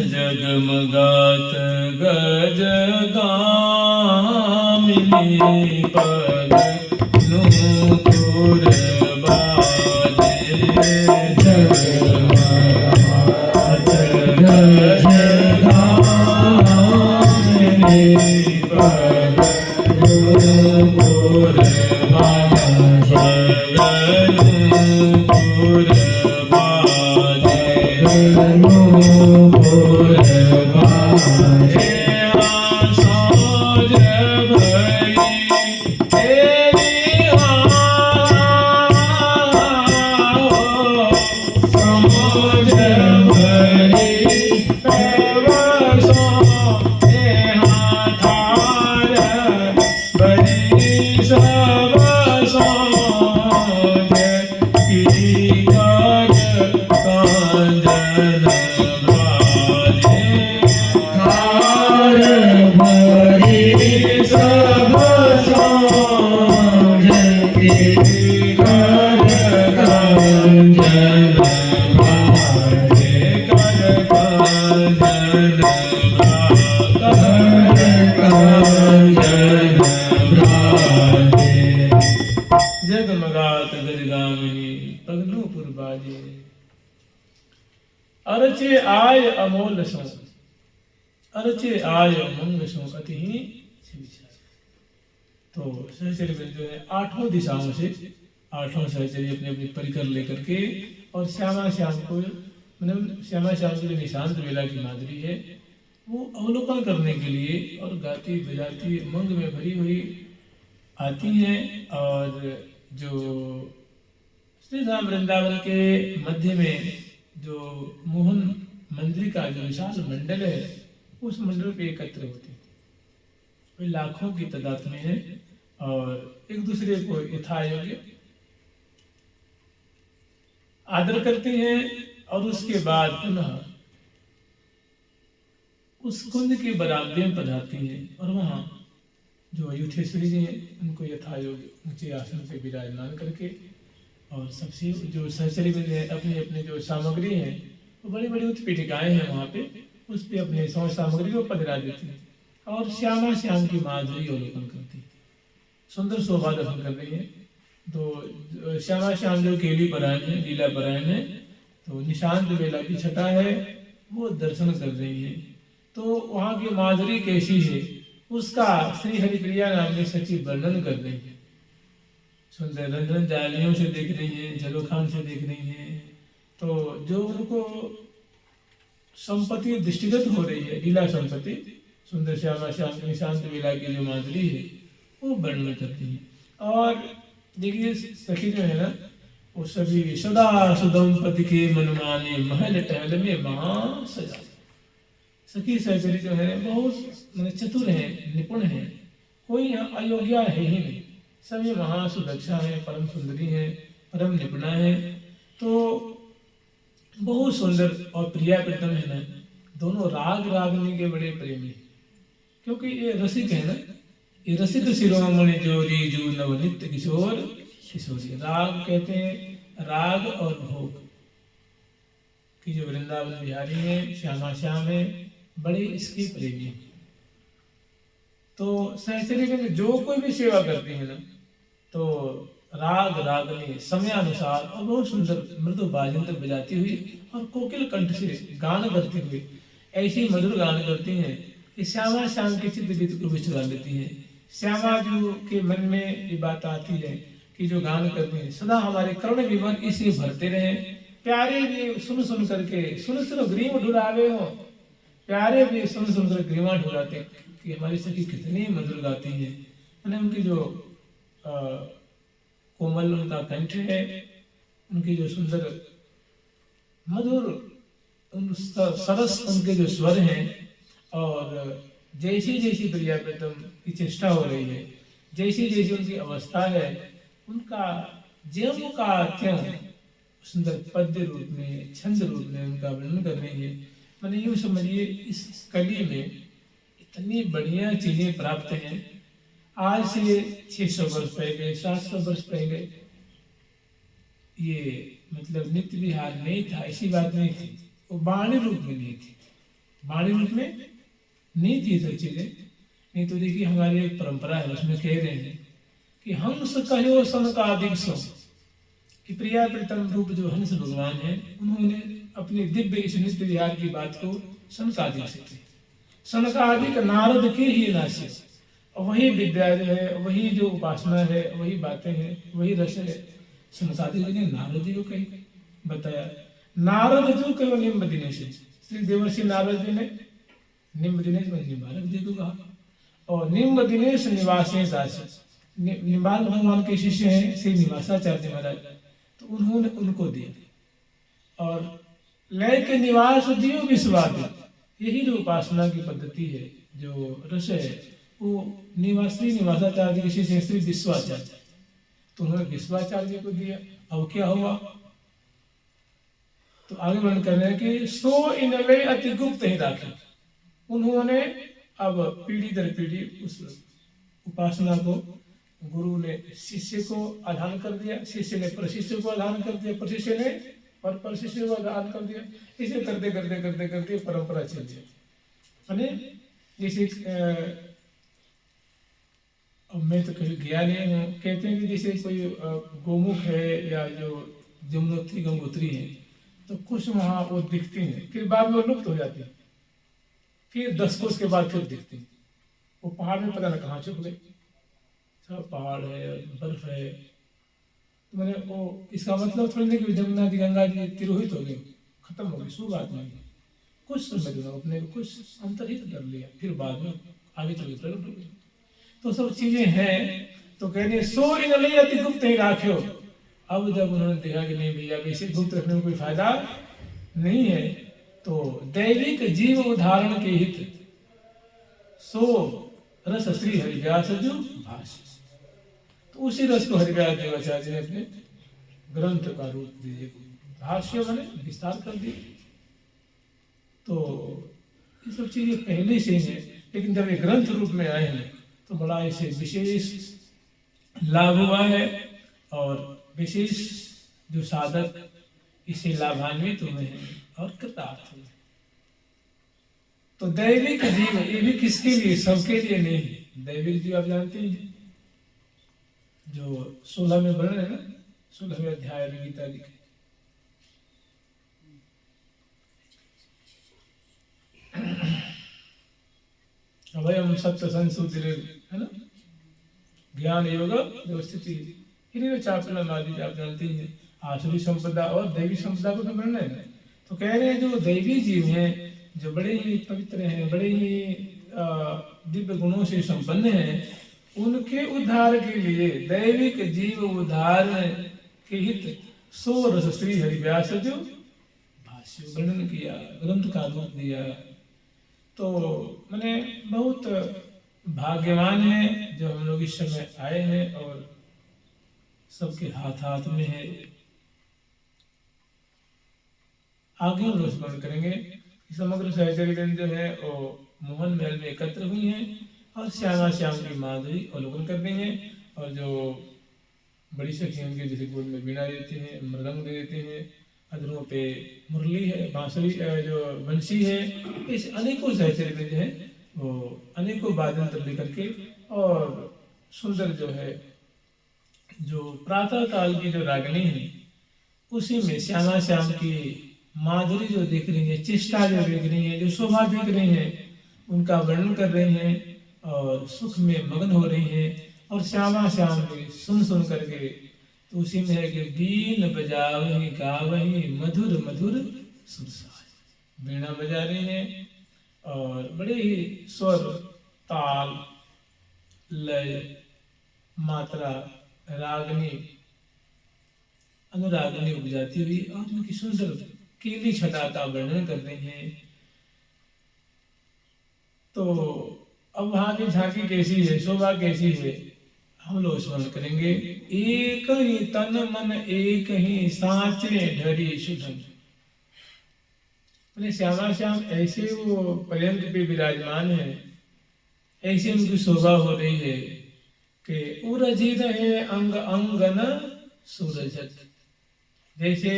जगमगात गज गामिनी पद नूपुर बाजे, जगमगात गज गामिनी पद नूपुर बाजे, नूपुर अरचे आय अमोल सो, अरचे आय मंग सो अति ही। तो सहचर्य जो है आठों दिशाओं से, आठों सहचर्य अपने अपने परिकर लेकर के और श्यामा श्याम को, मतलब श्यामा श्याम की जो निशांत वेला की माधुरी है वो अवलोकन करने के लिए और गाती बजाती मंग में भरी हुई आती हैं। और जो श्री राम वृंदावन के मध्य में जो मोहन मंदिर का जो विशाल मंडल है उस मंडल पे एकत्र होते हैं, वे लाखों की तादाद में है और एक दूसरे को यथायोग्य आदर करते हैं और उसके बाद पुनः उस कुंज के बरामदे में पधारती हैं और वहाँ जो युथेश्वरी जी हैं उनको यथायोग्य ऊंचे आसन पे विराजमान करके और सबसे जो सहचर्य में अपने अपने जो सामग्री है वो बड़ी बड़ी उत्पीठिकाएं हैं वहाँ पे, उस पे अपने सामग्री को पधरा देती है और श्यामा श्याम की माधुरी अवलोकन करती है, सुंदर शोभा दर्शन कर रही है। तो श्यामा श्याम जो केली परायण है, लीला परायण है, तो निशांत बेला की छटा है, वो दर्शन कर रही है। तो वहाँ की माधुरी कैसी है उसका श्री हरिप्रिया नाम की सखी वर्णन कर रही है। सुंदर रंजन जालियों से देख रही है, झलोखान से देख रही है। तो जो उनको संपत्ति दृष्टिगत हो रही है, लीला संपत्ति, सुंदर श्यामा श्याम निशांत बेला की जो माधुरी है वो वर्णन करती है। और देखिए सखी जो है ना, वो सभी सदा सुदम पति के मनमाने महल टहल में महा सजा। सखी सहचरी जो है बहुत चतुर है, निपुण है, कोई अयोग्य है ही नहीं, सभी महासुदक्षा है, परम सुंदरी है, परम निपुणा है। तो बहुत सुंदर और प्रिया प्रीतम है ना, दोनों राग रागनी के बड़े प्रेमी, क्योंकि ये रसिक है ना, ये रसिक शिरोमणि जोरी जो नवनित्य किशोर किशोरी। राग कहते हैं राग और भोग कि जो वृंदावन बिहारी है, श्यामा श्याम है, बड़े इसके प्रेमी। तो सहचरी में जो कोई भी सेवा करती है ना, तो राग रागनी समयानुसार और बहुत सुंदर मृदु बाजंत्र बजाती हुई और कोकिल कंठ से गान करती हुई ऐसी मधुर गान करती हैं कि श्यामा श्याम के चित्त वित्त को भी चुरा लेती है। श्यामा जी के मन में ये बात आती है कि जो गान करते हैं सदा हमारे कर्ण विवन इसी भरते रहे, प्यारे भी सुन सुन करके सुन सुन ग्रीव ढुलावे हो, प्यारे भी सुन सुन कर ग्रीवा ढुलाते कि हमारी सखी कितनी मधुर गाती है। मैंने उनकी जो कोमल उनका कंठ है, उनकी जो सुंदर मधुर सरस उनके जो स्वर हैं, और जैसी जैसी प्रिया प्रीतम की चेष्टा हो रही है, जैसी जैसी उनकी अवस्था है, उनका ज्यों का त्यों सुंदर पद्य रूप में, छंद रूप में उनका वर्णन कर रही है। मैंने यूँ समझिए इस कली में इतनी बढ़िया चीजें प्राप्त हैं। आज से 600 वर्ष पहले, 700 वर्ष पहले ये मतलब नित्य विहार नहीं था, ऐसी बात नहीं थी, वो वाणी रूप में नहीं थी, वाणी रूप में नहीं थी सब चीजें। नहीं तो देखिए हमारी एक परंपरा है, उसमें कह रहे हैं कि हंस कहो सन का अधिक सो, कि प्रिया प्रीतम रूप जो हंस भगवान है, उन्होंने अपने दिव्य इस नित्य विहार की बात को सनकादिक से की। सनकादिक नारद के ही नाश्य, और वही विद्या जो है, वही जो उपासना है, वही बातें हैं, वही रस है। सनकादिक जी ने नारद जी को कही बताया। नारद जो कहो निम्ब दिनेश, श्री देवर्षि नारद जी ने निम्ब दिनेश में निम्बालक जी को कहा, और निम्ब दिनेश निवासे दास, निम्बाल भगवान के शिष्य हैं श्री निवासाचार्य महाराज, तो उन्होंने उनको दिया। और लय के निवास दियो विश्वाद, यही जो उपासना की पद्धति है, जो रस है, वो श्री निवासाचार्य के शिष्य श्री विश्वाचार्य, तो उन्होंने विश्वाचार्य जी को दिया। अब क्या हुआ, तो आगे वर्णन कर रहे हैं कि सो इन लय अति गुप्त ही राखी। उन्होंने अब पीढ़ी दर पीढ़ी उस उपासना को, गुरु ने शिष्य को आधान कर दिया, शिष्य ने प्रशिष्य को आधान कर दिया, प्रशिष्य ने और प्रशिष्य को आधान कर दिया। इसे करते करते करते करते परंपरा चल गई। जैसे मैं तो कहीं गया नहीं हूँ, कहते हैं कि जैसे कोई गोमुख है या जो जमुनोत्री गंगोत्री है, तो कुछ वहाँ वो दिखती हैं, फिर बाद में वो लुप्त हो जाती है, फिर 10 कोस के बाद फिर दिखती हैं। वो पहाड़ में पता न कहाँ छुप गई, सब पहाड़ है, बर्फ है। तो मैंने वो इसका मतलब थोड़ी नहीं कि जमुना जी गंगा जी तिरोहित हो गई, खत्म हो गई, सो बात नहीं। कुछ समय जो अपने को कुछ अंतरहित कर लिया, फिर बाद में आगे चल के प्रकट हो गई। तो सब चीजें हैं। तो कहने सो इन लय अति गुप्त ही राख्यो। अब जब उन्होंने देखा कि नहीं भैया वैसे गुप्त रखने में कोई फायदा नहीं है, तो दैविक जीव उदाहरण के हित सो रस श्री हरिव्यास जो भाष्य, तो उसी रस को हरिव्यास देवाचार्य ने अपने ग्रंथ का रूप दिए, भाष्य मैंने विस्तार कर दिए। तो ये सब चीजें पहले से ही है, लेकिन जब ये ग्रंथ रूप में आए हैं तो बड़ा इसे विशेष लाभ हुआ है, और विशेष जो साधक इसे लाभान्वित हुए हैं और कृतार्थ हुए। तो दैविक जीव ये भी किसके लिए, सबके लिए नहीं। दैविक जीव आप जानते हैं, जो 16 में वर्णन है ना, 16वें अध्याय में गीता जी के। अभयम सत्य संसुति है ना, ज्ञान योग व्यवस्थिति, इन्हीं चापलम आदि आप जानते हैं। आसुरी संपदा और दैवी संपदा को समझना है। तो कह रहे हैं जो दैवी जीव हैं, जो बड़े ही पवित्र हैं, बड़े ही दिव्य गुणों से संपन्न हैं, उनके उद्धार के लिए दैविक जीव उद्धार के हित 100 रस श्री हरिव्यास जो भाष्य वर्णन किया, ग्रंथ का रूप दिया। तो मैंने बहुत भाग्यवान है जो हम लोग इस समय आए हैं और सबके हाथ हाथ में है। आगे हम लोग स्मरण करेंगे कि समग्र सहचरी जो है वो मोहन महल में एकत्र हुई हैं और श्यामा श्याम की माधुरी अवलोकन कर रही हैं। और जो बड़ी सखी उनके जैसे गोद में वीणा देते हैं, मृदंग दे देते हैं, अधरों पे मुरली है, बांसुरी जो बंसी है, इस अनेकों सहचरी में जो है वो अनेकों वाद्यंत्र लेकर के और सुंदर जो है जो प्रातः काल की जो रागिनी है उसी में श्यामा श्याम की माधुरी जो देख रही है, चेष्टा जो देख रही है, जो शोभा देख रही है, उनका वर्णन कर रही हैं और सुख में मग्न हो रही हैं। और श्यामा श्याम भी सुन सुन करके तो उसी में है कि बीन बजावही गावही मधुर मधुर सुरसाज, वीणा बजा रही हैं और बड़े ही स्वर ताल लय मात्रा रागनी अनुरागनी उपजाती हुई और उनकी सुंदर केली छटा का वर्णन कर रहे हैं। तो अब वहां की झांकी कैसी है, शोभा कैसी है, हम लोग स्मरण करेंगे। एक ही तन मन एक ही सांचे ढरी सुधन, श्यामा श्याम ऐसे वो पर्यंत पे विराजमान है, ऐसे उनकी शोभा हो रही है कि उरजी रहे अंग अंगन सूरजत, जैसे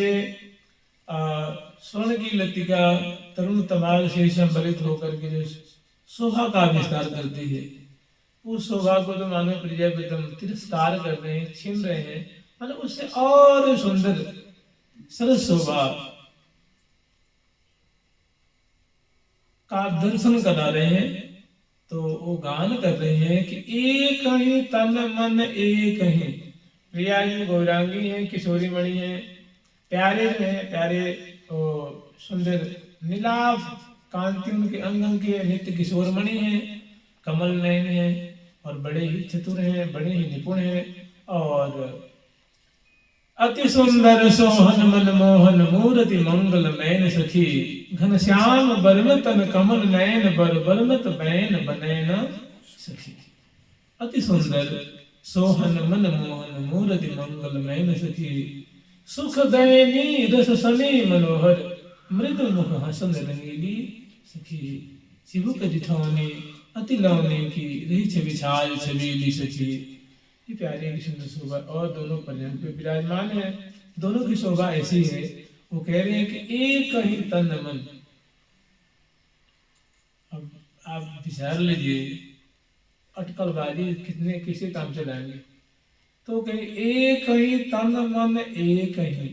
स्वर्ण की लतिका तरुण तमाल से संबलित होकर के जो शोभा का विस्तार करती है, उस शोभा को तो मानव प्रजापति तिरस्कार कर रहे हैं, छीन रहे हैं, मतलब उससे और सुंदर सरस शोभा का दर्शन करा रहे हैं। तो वो गान कर रहे हैं कि एक ही तन मन एक ही, प्रिया जी गौरांगी हैं, किशोरी मणि हैं, प्यारे जो हैं, प्यारे सुंदर नीलाभ कांति उनके अंग अंग के नित्य किशोर मणि हैं, कमल नयन हैं और बड़े ही चतुर हैं, बड़े ही निपुण हैं और अति सुंदर सोहन मन मोहन मूर्ति मंगल नयन सखी, घन श्याम बरन तन कमल नयन बर बरनत बैन बनैन सखी। अति सुंदर सोहन मन मोहन मूर्ति मंगल नयन सखी, सुख दयनी रस सनी मनोहर मृदु मुख हसन रंगीली सखी, चिबुक जिठौनी अति लौने की रही छवि छाय छबीली सखी। ये प्यारी की सुंदर शोभा और दोनों पर्यंत पे विराजमान है, दोनों की शोभा ऐसी है। वो कह रहे हैं कि एक ही तन मन। अब आप विचार लीजिए अटकलबाजी कितने किसी काम से लाएंगे। तो कहीं एक ही तन मन एक ही,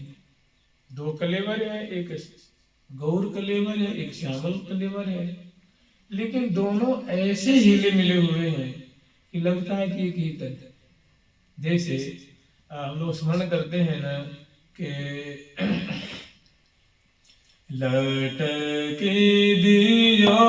दो कलेवर है, एक गौर कलेवर है, एक श्यामल कलेवर है, लेकिन दोनों ऐसे हिले मिले हुए हैं कि लगता है कि एक ही तन। जैसे हम लोग स्मरण करते हैं ना कि लटके दियो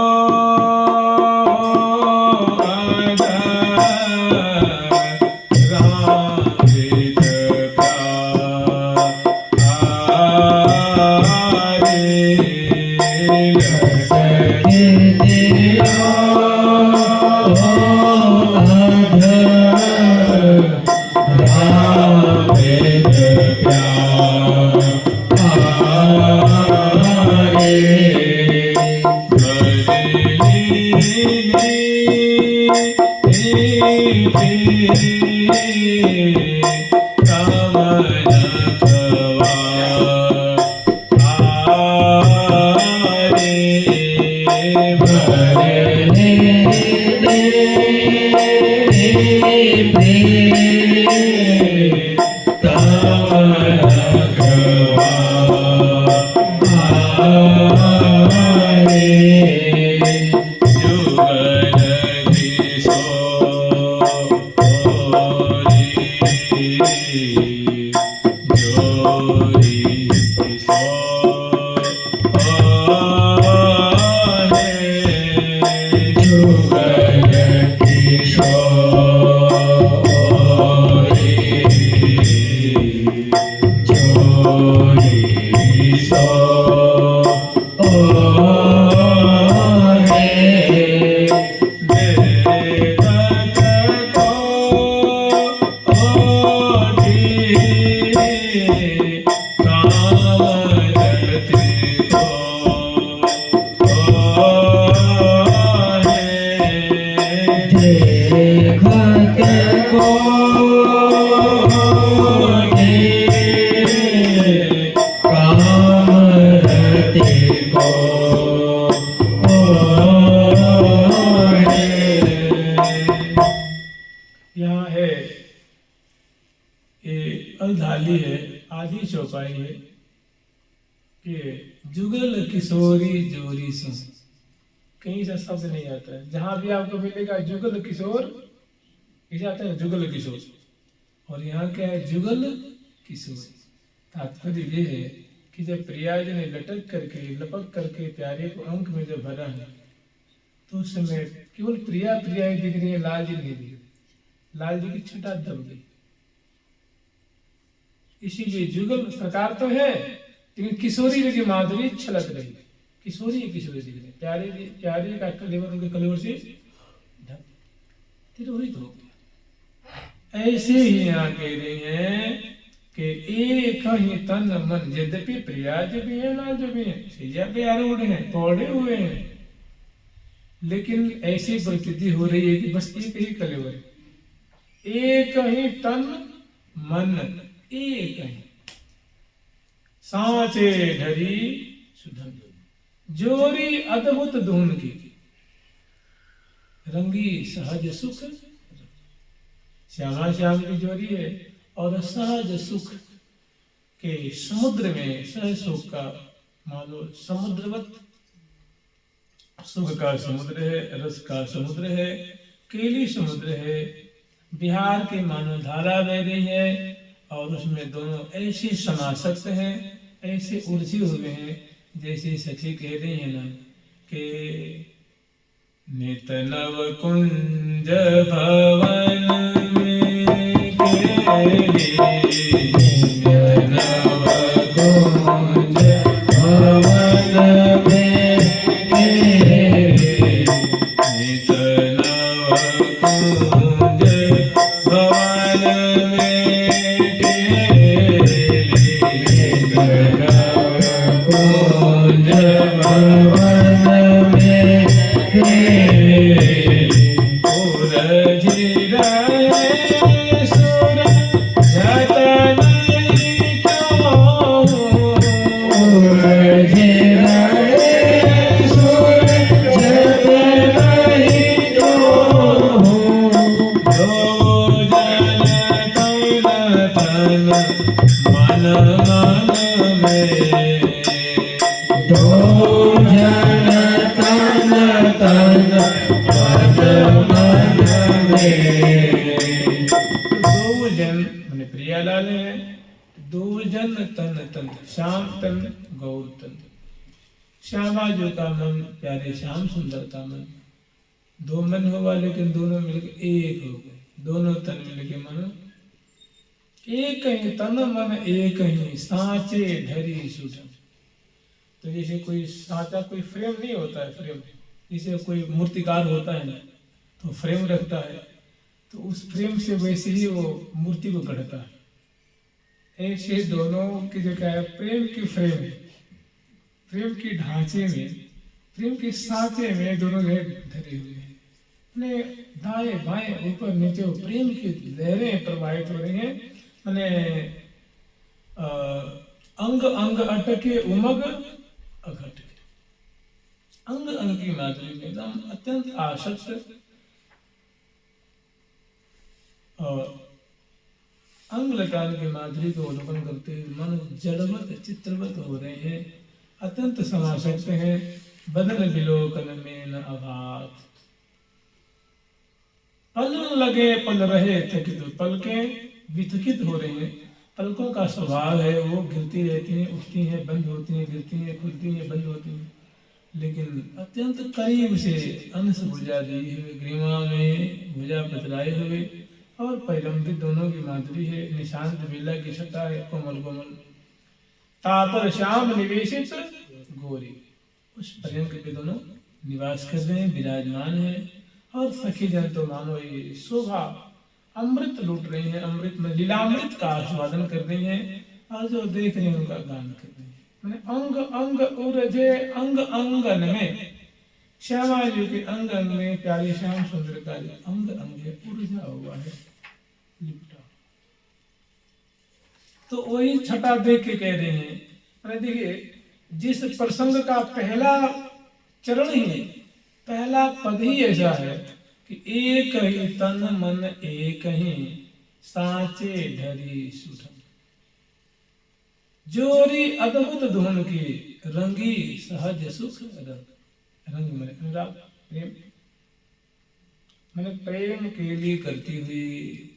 यहाँ है ये अलधाली है, आधी चौपाई है कि जुगल किशोरी जोरी सो, कहीं से शब्द नहीं आता है। जहां भी आपको मिलेगा जुगल किशोर, इसे आता है जुगल किशोर, और यहाँ क्या है जुगल किशोर। तात्पर्य ये है कि जब प्रियाज ने लटक करके लपक करके प्यारे को अंक में जब भरा है तो उस समय केवल प्रिया प्रिया ही दिख रही है, लाल जी नहीं दिख रही, लाल जी की छटा दब गई। इसीलिए जुगल प्रकार तो है लेकिन किशोरी की माधुरी छलक रही, किशोरी किशोरी दिख रही, प्यारे प्यारे का कलेवर उनके कलेवर से तिरोहित हो गया। ऐसे ही यहाँ कह रही हैं कि एक ही तन मन, यद्यपि प्रियाज भी है लाज भी है, सैया पे आरूढ़ हैं, पौड़े हुए हैं, लेकिन ऐसी प्रतीति हो रही है कि बस एक ही कलेवर, एक ही तन मन, एक ही सांचे ढरी सुधन जोरी अद्भुत धून की, रंगी सहज सुख, श्यामा श्याम की जोड़ी है और सहज सुख के समुद्र में सहज सुख का मानो समुद्रवत सुख का समुद्र है, रस का समुद्र है, केली समुद्र है, बिहार के मानो धारा बह रही है और उसमें दोनों ऐसे समासक्त हैं, ऐसे उलझे हुए हैं जैसे सखी कह रही है ना कि नित नव कुंज भवन में केली, नित नव कुंज भवन में केली, नित नव कुंज भवन में केली, नित नव कुंज भवन में प्रियालाल है, दो जन तन तन, श्याम तन गौर तन, श्यामा जो का मन प्यारे श्याम सुंदर का मन, दो मन हुआ लेकिन दोनों मिलकर एक हो गए, दोनों तन मिलके मन एक ही तन मन एक ही सांचे ढरी सुधन। तो जैसे कोई सांचा कोई फ्रेम नहीं होता है, फ्रेम जैसे कोई मूर्तिकार होता है ना तो फ्रेम रखता है, तो उस फ्रेम से वैसे ही वो मूर्ति को गढ़ता है। ऐसे दोनों की जो क्या है प्रेम की फ्रेम है, प्रेम की ढांचे में, प्रेम के सांचे में दोनों धरे हुए हैं, अपने दाएं बाएं ऊपर नीचे प्रेम की लहरें प्रवाहित हो रही हैं। मैंने अंग अंग अटके उमग अघट, अंग अंग की माधुरी में एकदम अत्यंत आसक्त और अंग लटान की माधुरी को अवलोकन करते हुए मन जड़वत चित्रवत हो रहे हैं, अत्यंत समासक्त हैं। बदन विलोकन में न अभात, पल लगे पल रहे थकित, पलकें विथकित हो रही हैं। पलकों का स्वभाव है वो गिरती रहती हैं, उठती हैं, बंद होती हैं, गिरती हैं, खुलती हैं, बंद होती हैं। लेकिन अत्यंत करीब से अंश भुजा दी हुए, ग्रीवा में भुजा पतराए हुए और पैलंबित दोनों की माधुरी है। निशांत बेला की छटा है, कोमल कोमल तापर श्याम निवेशित गोरी, उस पर्यंक पे दोनों निवास कर रहे हैं, विराजमान है। और सखी जन तो मानो ये शोभा अमृत लूट रही हैं, अमृत में लीलामृत का आस्वादन कर रही हैं, और जो देख रहे हैं उनका गान कर रहे हैं। अंग अंग उरजे अंग अंगन में, श्यामा जी के अंग अंग में प्यारे श्याम सुंदर का अंग अंग है, उर्जा हुआ है, लिपटा। तो वही छटा देख के कह रहे हैं, मैंने देखिए जिस प्रसंग का पहला चरण ही, पहला पद ही ऐसा है कि एक ही तन मन एक ही साचे ढरी सुठन, जोरी अद्भुत धुन की रंगी सहज सुख रंग में अनुराग प्रेम, मैंने प्रेम के लिए करती हुई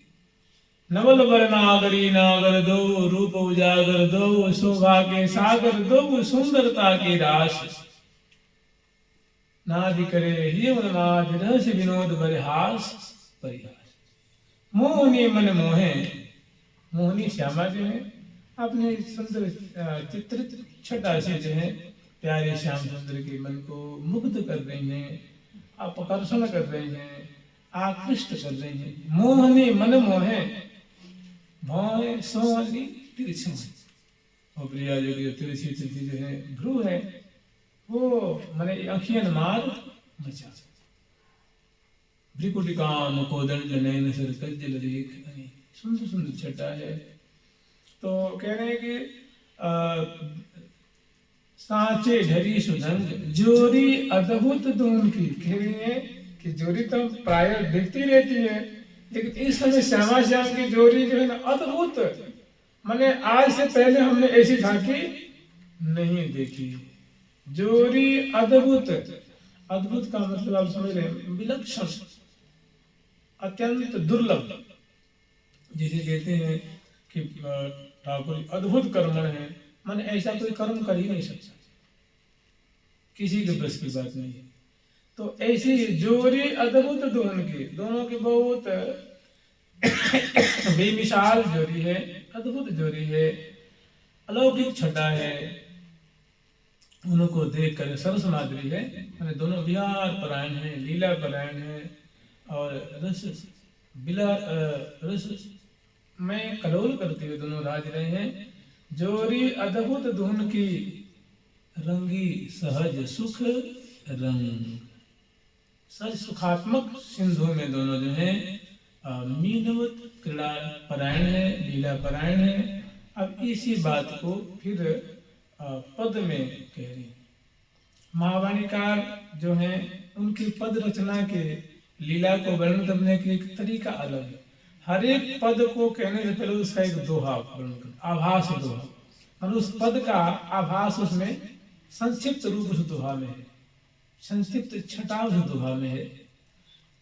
नवल वर नागरी नागर दो, रूप उजागर दो, शोभा के सागर दो, सुंदरता की राश, नादि करे ही उन्माद रहस्य विनोद बरहास परिहास। मोहनी मन मोहे, मोहनी श्यामा जो है अपने सुंदर चित्रित छटा से जो है प्यारे श्याम सुंदर के मन को मुग्ध कर रही हैं, आकर्षण कर रही हैं, आकृष्ट कर रही हैं। मोहनी मन मोहे, भौं सोहनी तिरछी, और प्रिया जो की तिरछी तिरछी जो है भ्रू है, वो मैंने अखियन मार मचा, भ्रिकुटिका मुकोदन जनैन सर कज्जल देख, सुंदर सुंदर छटा है। तो कह रहे हैं कि सांचे ढरी सुधंग, जोरी अद्भुत धुन की, कह रही है कि जोरी तो प्राय दिखती रहती है, लेकिन इस समय श्यामा श्याम की जोरी जो है ना अद्भुत, मैंने आज से पहले हमने ऐसी झांकी नहीं देखी। जोरी अद्भुत, अद्भुत का मतलब आप समझ रहे हैं, विलक्षण, अत्यंत दुर्लभ, जिसे कहते हैं कि ठाकुर अद्भुत कर्मण है, माने ऐसा कोई कर्म कर ही नहीं सकता, किसी के बस की बात नहीं। तो ऐसी जोरी अद्भुत धुन की, दोनों की बहुत बेमिसाल जोरी है, अद्भुत जोरी है, अलौकिक छटा है। उनको देखकर सरस माधुरी है, मैंने दोनों विहार परायण है, लीला परायण है, और रस में कलोल करते हुए दोनों राज रहे हैं। जोरी अद्भुत धुन की रंगी सहज सुख रंग, सहज सुखात्मक सिंधु में दोनों जो है मीनवत क्रीड़ा परायण है, लीला परायण है। अब इसी बात को फिर पद में कह रही। महावाणीकार जो है उनकी पद रचना के लीला को वर्णन करने के एक तरीका अलग है। हर एक पद को कहने से पहले उसका एक दोहा वर्णन कर, आभास दोहा, और उस पद का आभास उसमें संक्षिप्त रूप उस दोहा में है, संक्षिप्त छटा उस दोहा में है।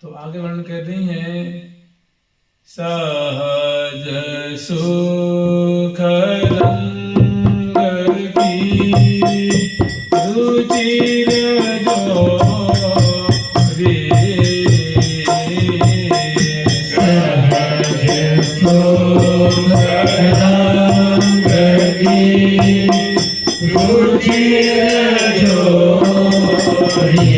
तो आगे वर्णन कर रही हैं, सहज सुख रंग की रुचिर जोरी, सहज सुख रंग की रुचिर जोरी,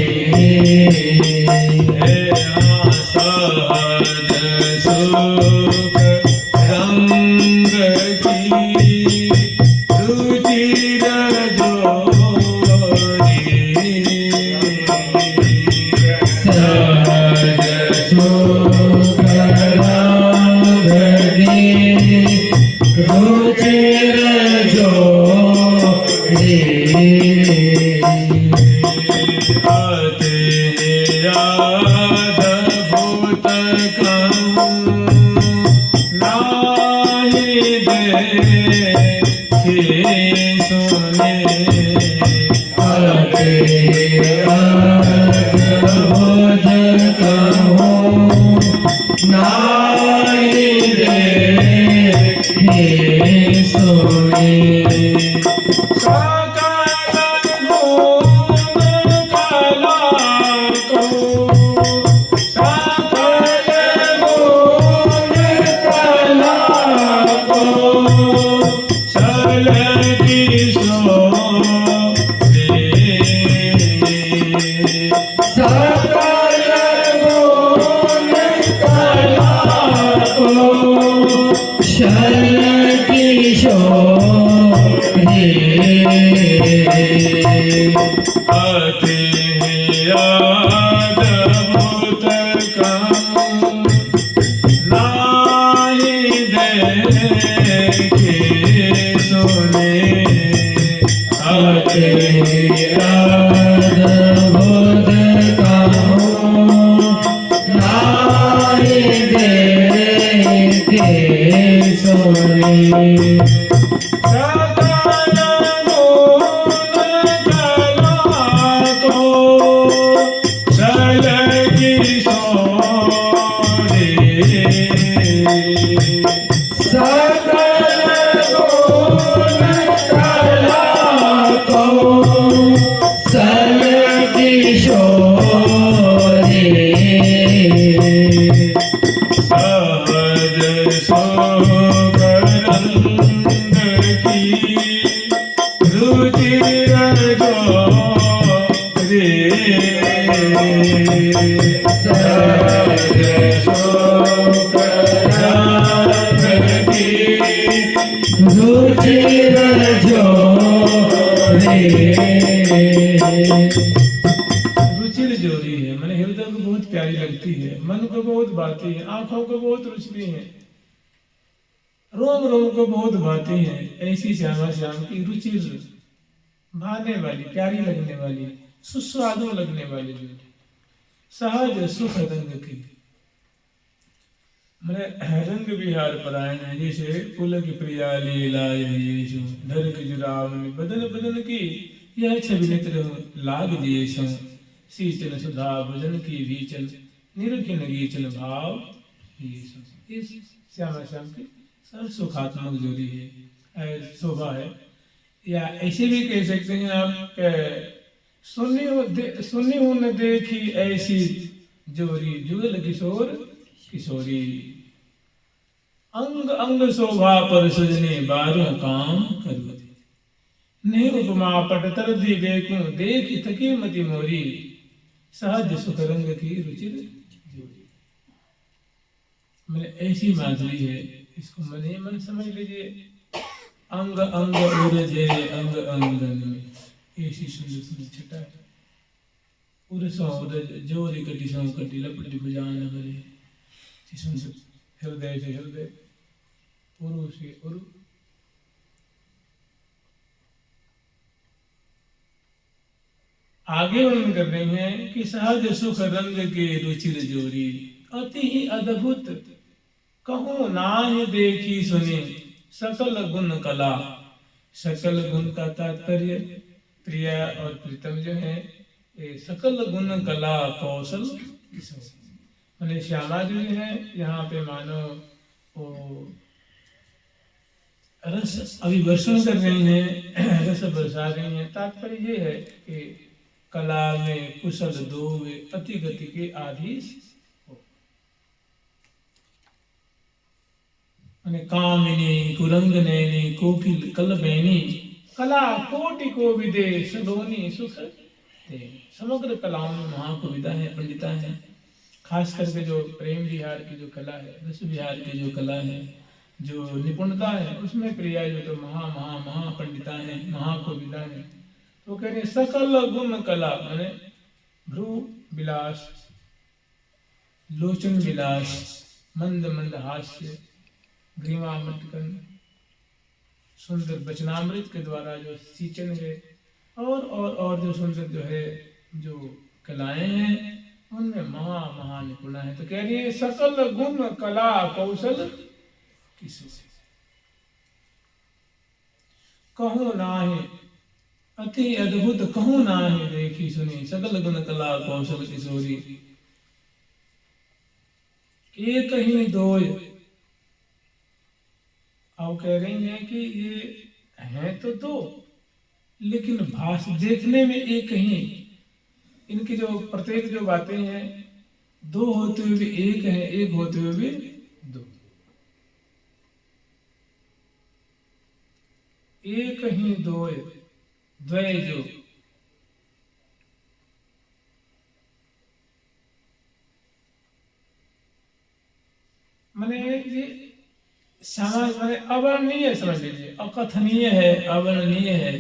बोध कहूँ नाई देखे सुने। रुचिर जोरी है, मैंने हृदय को बहुत प्यारी लगती है, मन को बहुत भाती है, आंखों को बहुत रुचती है, रोम रोम को बहुत भाती है। ऐसी श्यामा श्याम की रुचिर, भाने वाली, प्यारी लगने वाली, सुस्वादु लगने वाली जोड़ी, सहज सुख रंग की। मैंने रंग विहार परायण है, जैसे पुलक प्रिया लीला यीशु धर जुरावनी बदन बदन की यह छवि नेत्र लाग जेशु शीचल सुधा भजन की भीचल निरखिन गीचल भाव यीशु। इस श्यामा श्याम की सर्व सुखात्मक जोड़ी है, शोभा है। या ऐसे भी कह सकते हैं आप, सुनी हो न देखी ऐसी जोड़ी जुगल किशोर किशोरी, अंग अंग शोभा पर सजने बारह काम करो नहीं उपमा पटतर दी देखूं देख थकी मति मोरी, सहज सुख रंग की रुचिर जोड़ी। मैंने ऐसी माधुरी है, इसको मन ही मन समझ लीजिए। अंग अंग उरजे अंग अंगन में, ऐसी सुंदर सुंदर छटा है। उरसों उरज जोरी कटी सौ कटी लपटी भुजान भरे, सुंदर हृदय से हृदय, उरु से उरु। आगे वर्णन कर रहे हैं कि सहज सुख रंग के रुचिर जोड़ी, अति ही अद्भुत कहूँ नाहि देखी सुनी सकल गुण कला। सकल गुण का तात्पर्य प्रिया और प्रीतम जो है, ये सकल गुण कला कौशल मैंने श्यामा जी है। यहाँ पे मानो वो रस अभिवर्षण कर रही हैं, रस बरसा रही हैं। तात्पर्य ये है कि कला में कुशल दो अति गति के आधीश हो। कामिनी कुरंग नैनी कोकिल कलबैनी, कला कोटि को विदे सलोनी सुख दे। समग्र कलाओं में महाकविता है, पंडिता है। खास करके जो प्रेम विहार की जो कला है, रस विहार की जो कला है, जो निपुणता है, उसमें प्रिया जो तो महा महा महा पंडिता है, महाकविता है। तो कह रहे सकल गुण कला, माने भ्रू विलास, लोचन विलास, मंद मंद हास्य, ग्रीवा मटकन, सुंदर वचनामृत के द्वारा जो सींचन है, और जो सुंदर जो है जो कलाएं हैं, उनमें महा महा निपुणा है। तो कह रही है सकल गुण कला कौशल किसे कहूँ नाहि अति अद्भुत कहूँ नाहि देखी सुनी, सकल गुण कला कौशल किशोरी। एक ही दोय, आप कह रही हैं कि ये हैं तो दो, लेकिन भाष देखने में एक ही। इनकी जो प्रत्येक जो बातें हैं, दो होते हुए भी एक है, एक होते हुए भी दो। एक ही दोय द्वय जो, माने ये समाज माने अवर्णनीय समझ लीजिए, अकथनीय है, अवर्णनीय है।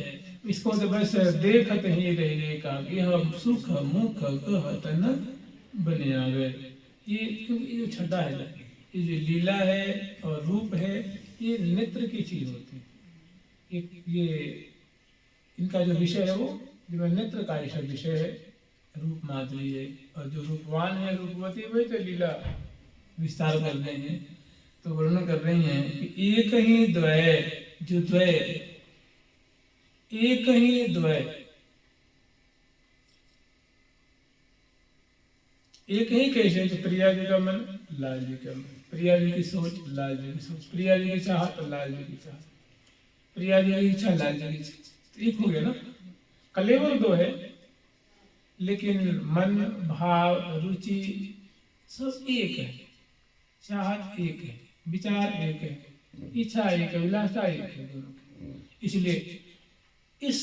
इसको तो बस देखत ही रह का यह सुख मुख कहत न बने आवे। ये क्योंकि ये जो छठा है, ये जो लीला है और रूप है, ये नेत्र की चीज होती है। ये इनका जो विषय है वो जो नेत्र का विषय है, रूप माधुरी है। और जो रूपवान है, रूपवती, वही तो लीला विस्तार कर रहे हैं। तो वर्णन कर रही हैं कि एक ही द्वय, जो द्वय, एक ही द्वय, एक ही कैसे? तो प्रिया जी का मन, लाल जी का मन, प्रिया जी की सोच, लाल जी की सोच, प्रिया जी की चाहत, लाल जी की चाहत, प्रिया जी की इच्छा, लाल जी की इच्छा। तो एक हो गया ना। कलेवर दो है, लेकिन मन, भाव, रुचि सब एक है, चाहत एक है, विचार एक है, इच्छा एक है, अभिलाषा एक है दोनों। इसलिए इस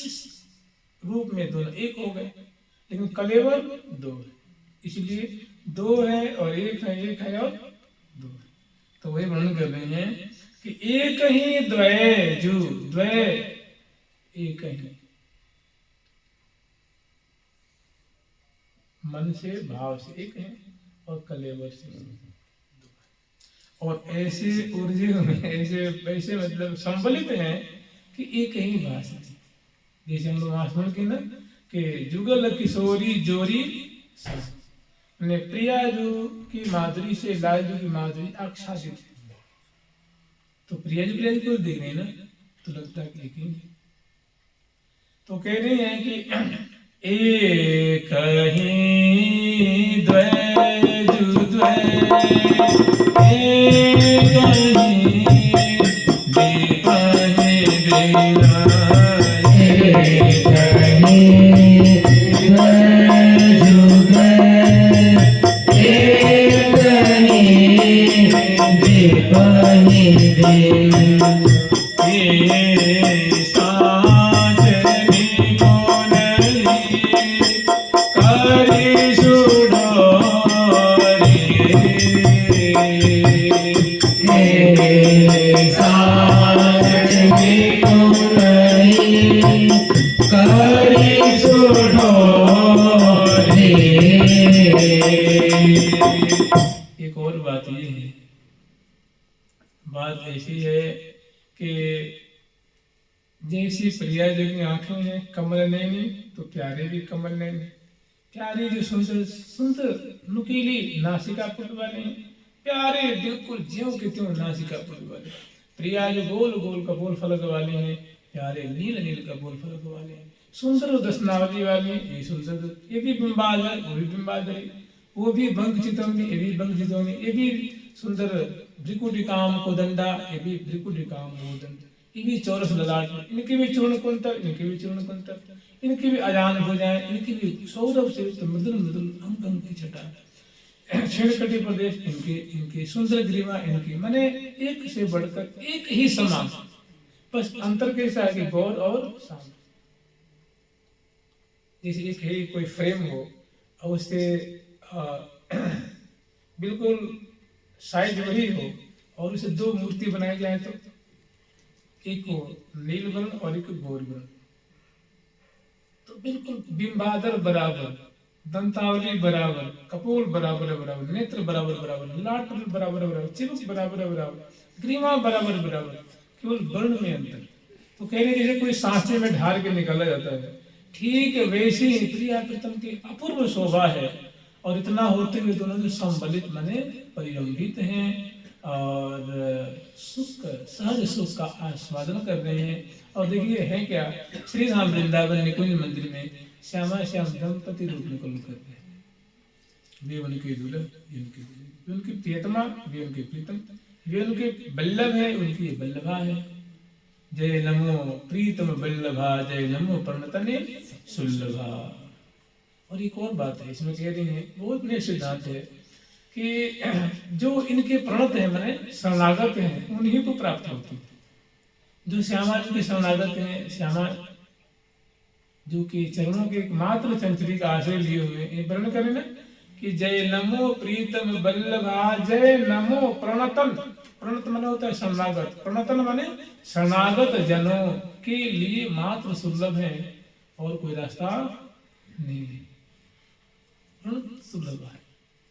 रूप में दोनों एक हो गए, लेकिन कलेवर दो है। इसलिए दो है और एक है, एक है और दो है। तो वही वर्णन कर रहे हैं कि एक ही द्वय जो, द्वय एक ही, मन से भाव से एक है और कलेवर से दो है। और ऐसे ऊर्जे में ऐसे मतलब संबलित हैं कि एक ही भाषा। जैसे हम लोग आसमान की ना कि जुगल किशोरी जोरी ने प्रिया जू की माधुरी से लाल जू की माधुरी आच्छादित है। तो प्रिया जी को देख रहे हैं ना, तो लगता है कि एक ही। तो कह रहे हैं कि एक ही द्वय जू द्वय, एक ही दीपहि दीना, एक ही द्वय जू द्वय, एक ही दीपहि दीना। एक और बात ये है, बात ऐसी है कि जैसी प्रिया जी की आंखें हैं कमल नैनी, तो प्यारे भी कमल नैनी, प्यारी जो सुंदर सुंदर नुकीली नासिका पुट वाले हैं, प्यारे बिल्कुल ज्यों के त्यों नासिका पुट वाले। प्रिया जो गोल गोल कपोल फलक वाले हैं, प्यारे नील नील कपोल फलक वाले हैं, सुंदर दशनावली वाले, ये सुंदर, ये भी बिंबाधर, वो भी बिंबाधरी, वो भी भंग चितौनी, ये भी भंग चितौनी, ये भी सुंदर भ्रिकुटिकाम कोदंडा, ये भी भ्रिकुटिकाम कोदंड, ये भी चौरस ललाट, इनके भी चूर्ण कुंतर, इनके भी चूर्ण कुंतर, इनकी भी अजान भुजाएं, इनकी भी सौरभ से मृदुल मृदुल अंक अंक की छटा, छेड़कटी प्रदेश इनके, इनके सुंदर ग्रीवा इनकी, माने एक से बढ़कर एक ही समान, बस अंतर कैसा है कि गौर और शांत। जैसे एक है कोई फ्रेम हो और उससे बिल्कुल साइज वही हो और उसे दो मूर्ति बनाई जाए, तो एक को नील वर्ण और एक गौर वर्ण, तो बिल्कुल बिंबाधर बराबर, दंतावली बराबर, कपोल बराबर बराबर, नेत्र बराबर बराबर, लाट बराबर बराबर, चिबुक बराबर बराबर, ग्रीवा बराबर बराबर, केवल वर्ण में अंतर। तो कह रहे जैसे कोई सांचे में ढार के निकाला जाता है, ठीक वैसे ही प्रिया प्रीतम की अपूर्व शोभा है। और इतना होते हुए दोनों जो संबलित माने परिरंभित हैं और सुख सहज सुख का आस्वादन कर रहे हैं। और देखिए है क्या, श्री राम वृंदावन निकुंज मंदिर में श्यामा श्याम दंपति रूप में कल करते हैं। वे उनके दुल्हन, वे उनके दुल्हन, वे उनकी प्रियतमा, वे उनके प्रीतम, वे उनके बल्लभ है, उनकी बल्लभा है। जय नमो प्रीतम बल्लभा, जय नमो प्रणतने सुल्लभा। और एक और बात है इसमें कह रही है, बहुत नए सिद्धांत है कि जो इनके प्रणत है माने शरणागत हैं उन्हीं को प्राप्त होती है। जो श्यामा जी के शरणागत हैं, श्यामा जो कि चरणों के मात्र चंचरी का आश्रय लिए हुए, ये वर्णन करें ना कि जय नमो प्रीतम बल्लभा, जय नमो प्रणतन। प्रणत माने होता है शरणागत, प्रणतन माने शरणागत जनों के लिए मात्र सुलभ है और कोई रास्ता नहीं है। प्रणत सुलभ है,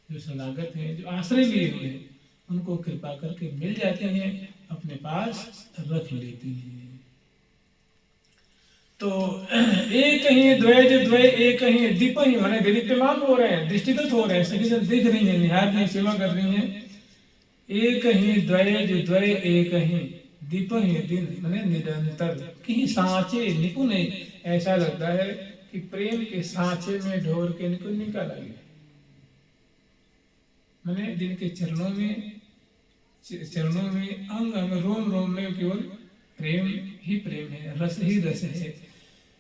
जो शरणागत है, जो आश्रय लिए हुए हैं, उनको कृपा करके मिल जाते हैं, अपने पास रख लेती हैं। तो एक ही द्वैज द्वय एक ही दीप ही माने दीप्यमान हो रहे हैं, दृष्टिगत हो रहे हैं, सभी जन देख रही हैं, निहार रही, सेवा कर रही हैं। एक ही द्वैज द्वय एक ही दीप ही दिन माने निरंतर कहीं सांचे निपुण। ऐसा लगता है कि प्रेम के सांचे में ढोर के निकुंज निकाला गया, माने जिनके चरणों में अंग अंग रोम रोम में केवल प्रेम ही प्रेम है, रस ही रस है।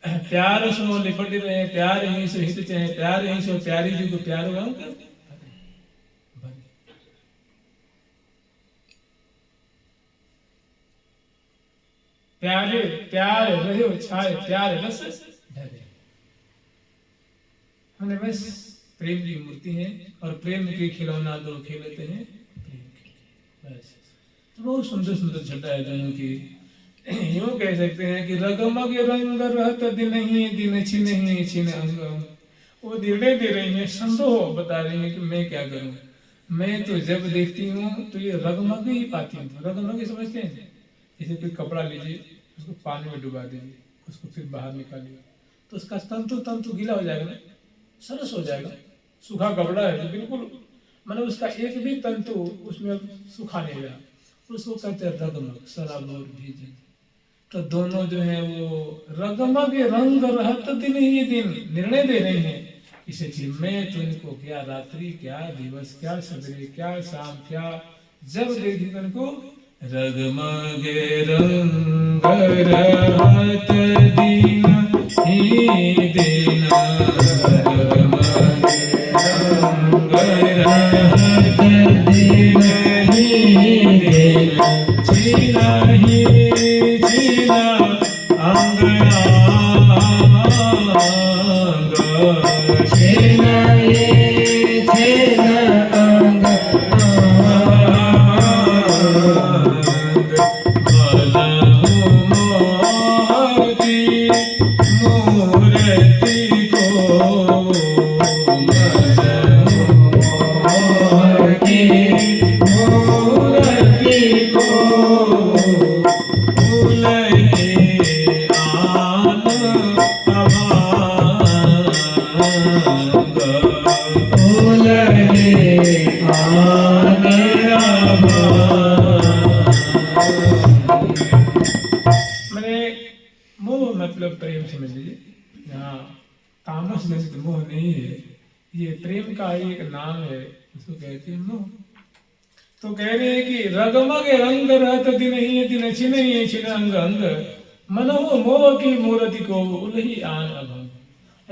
प्यार सो लिपट रहे, प्यार ही सो हित चाहे, प्यार ही सो प्यारी जी को प्यार हुआ प्यारे प्यार रहे छाए, प्यार रस ढरे। हमने बस प्रेम की मूर्ति है और प्रेम के खिलौना दो खेलते हैं प्रेम के, बस। तो बहुत सुंदर सुंदर छटा है दोनों की। यूं कह सकते हैं कि रगमग रंग रहत दिन ही दिन छिन ही छिन अंग। वो निर्णय दे रही है, संदेह बता रही है कि मैं क्या करूं। मैं तो जब देखती हूँ तो ये रगमग ही पाती हूँ। रगमग समझते हैं, जैसे कोई कपड़ा लीजिए, उसको पानी में डुबा देंगे, उसको फिर बाहर निकालिए तो उसका तंतु तंतु गीला हो जाएगा ना, सरस हो जाएगा। सूखा कपड़ा है तो बिल्कुल माने उसका एक भी तंतु उसमें सूखा नहीं रहा, उसको कहते हैं रगमग, सराबोर भीजन। तो दोनों जो है वो रगमग रंग रहत दिन ही दिन निर्णय दे रहे हैं इसे कि मैं तो इनको क्या रात्रि क्या दिवस क्या सवेरे क्या शाम क्या जब देखी तो इनको रगमग रंग रहत दिन ही दिन, रगमग रंग रहत दिन ही दिन, छीना ही छीना अंग अंग, छीना ही छीना अंग मतलब प्रेम समझ लीजिए, यहाँ तामस जनित मोह नहीं है, ये प्रेम का ही एक नाम है, उसको कहते हैं मोह। तो कह रहे हैं कि रगमग रंग रहत दिन ही दिन छिन ही छिन अंग अंग, मनोह मोह की मूर्ति को उलही आन अभंग।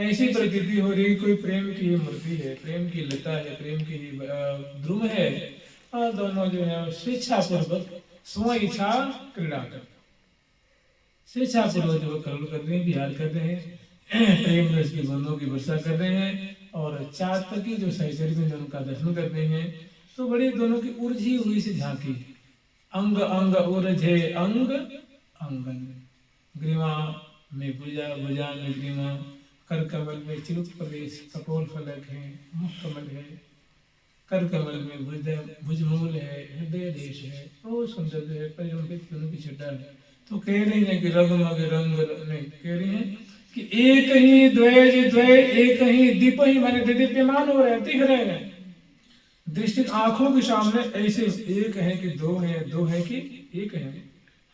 ऐसी प्रतीति हो रही कोई प्रेम की मूर्ति है, प्रेम की लता है, प्रेम की द्रुम है, और दोनों जो है स्वेच्छा पूर्वक स्व इच्छा क्रीड़ा कर, स्वेच्छा पूर्वक जो कर्म कर रहे हैं, विहार कर रहे हैं, प्रेम रस की बूंदों की वर्षा कर रहे हैं, और चार की जो सहचर्य में उनका दर्शन कर रहे हैं। तो बड़ी दोनों की उलझी हुई सी झांकी, अंग अंग उलझे अंग अंगन, ग्रीवा में भुजा, भुजा में ग्रीवा, कर कमल में चिरुक प्रदेश, कपोल फलक है, मुख कमल है, कर कमल में भुजमूल है, हृदय देश है। बहुत सुंदर जो है परिवर्तित दोनों की छटा है। तो कह रही है कि रगमग रंग नहीं, कह रही है कि एक ही द्वैज द्वय एक ही दीप ही माने दीप्यमान हो रहे हैं, दिख रहे हैं दृष्टि आंखों के सामने। ऐसे एक है कि दो है, दो है कि एक है,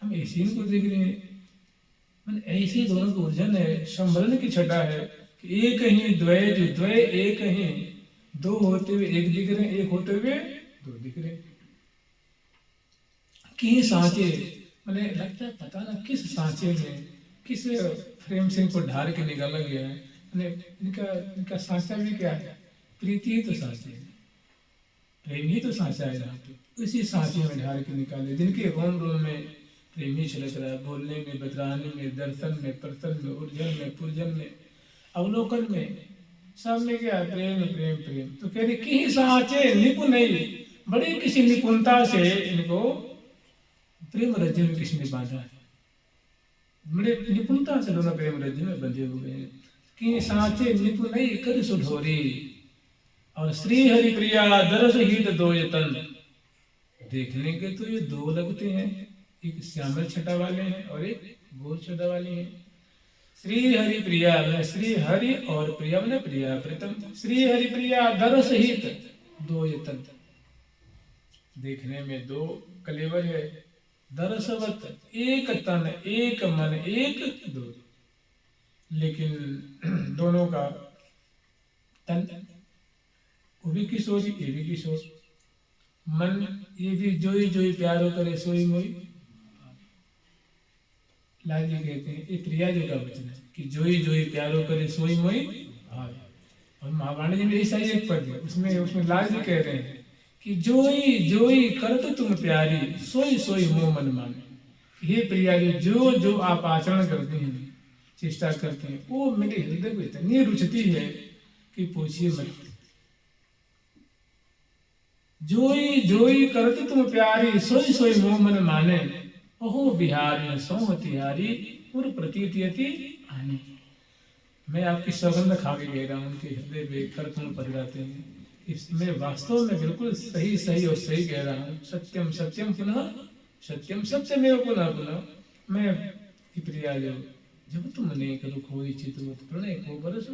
हम ऐसे इनको देख रहे हैं। मैंने ऐसी दोनों की उलझन है, संवरण की छटा है कि एक ही द्वय, जो द्वय एक ही, दो होते हुए एक दिख रहे, एक होते हुए दो दिख रहे। कि सांचे, मैंने लगता है पता ना किस सांचे में, किस फ्रेम से इनको ढार के निकाला गया है। मैंने इनका सांचा भी क्या है? प्रीति ही तो सांचे है, प्रेम ही तो सांचा है यहाँ पे। उसी सांचे में ढार के निकाले, जिनके रोम रोम में प्रेम ही छलक रहा है, बोलने में, बतराने में, दर्शन में, परतन में, उर्जन में, पुरजन में, अवलोकन में, सब में क्या है? प्रेम प्रेम प्रेम। तो कह रहे कि सांचे निपुण नहीं, बड़ी किसी निपुणता से इनको प्रेम रज्जु में किसी ने बांधा है, बड़े निपुणता से दोनों प्रेम रज्जु में बंधे हुए हैं। कि सांचे निपुण नहीं कर सुढोरी, और श्री हरि प्रिया दरस हित दो यतन। देखने के तो ये दो लगते हैं, एक श्यामल छटा वाले हैं और एक गोल छटा वाले हैं। श्री हरि प्रिया, श्री हरि और प्रिया मैंने प्रिया प्रीतम। श्री हरि प्रिया दरस हित दो यतन, देखने में दो कलेवर है, दरसवत एक तन एक मन एक दो, लेकिन दोनों का तन, वो भी किशोरी ये भी किशोर, मन ये भी जोई जोई प्यारो करे सोई मोई। लाल जी कहते हैं, ये प्रिया जी का वचन है कि जोई जोई प्यारो करे सोई मोई भाई। और महावाणी जी में ऐसा ही एक पद है, उसमें लाल जी कह रहे हैं कि जोई जोई करत तुम प्यारी, सोई सोई मोह मन माने। हे प्रिया जी, जो जो आप आचरण करते हैं, चेष्टा करते हैं, वो मेरे हृदय को इतनी रुचती है कि पूछिए मत। जोई जोई करत तुम प्यारी, सोई सोई मोह मन माने। ओहो बिहार में सो तिहारी, पुर प्रतीति आने। मैं आपकी सौगंध खा के कह रहा हूँ, उनके हृदय पे करतुम पधराते हैं। इसमें वास्तव में बिल्कुल सही सही और सही कह रहा हूँ। सत्यम सत्यम पुनः सत्यम सत्यमेव पुनः पुनः। मैं प्रिया जब तुम अनेक दुख होई चितवत प्रणय को बरस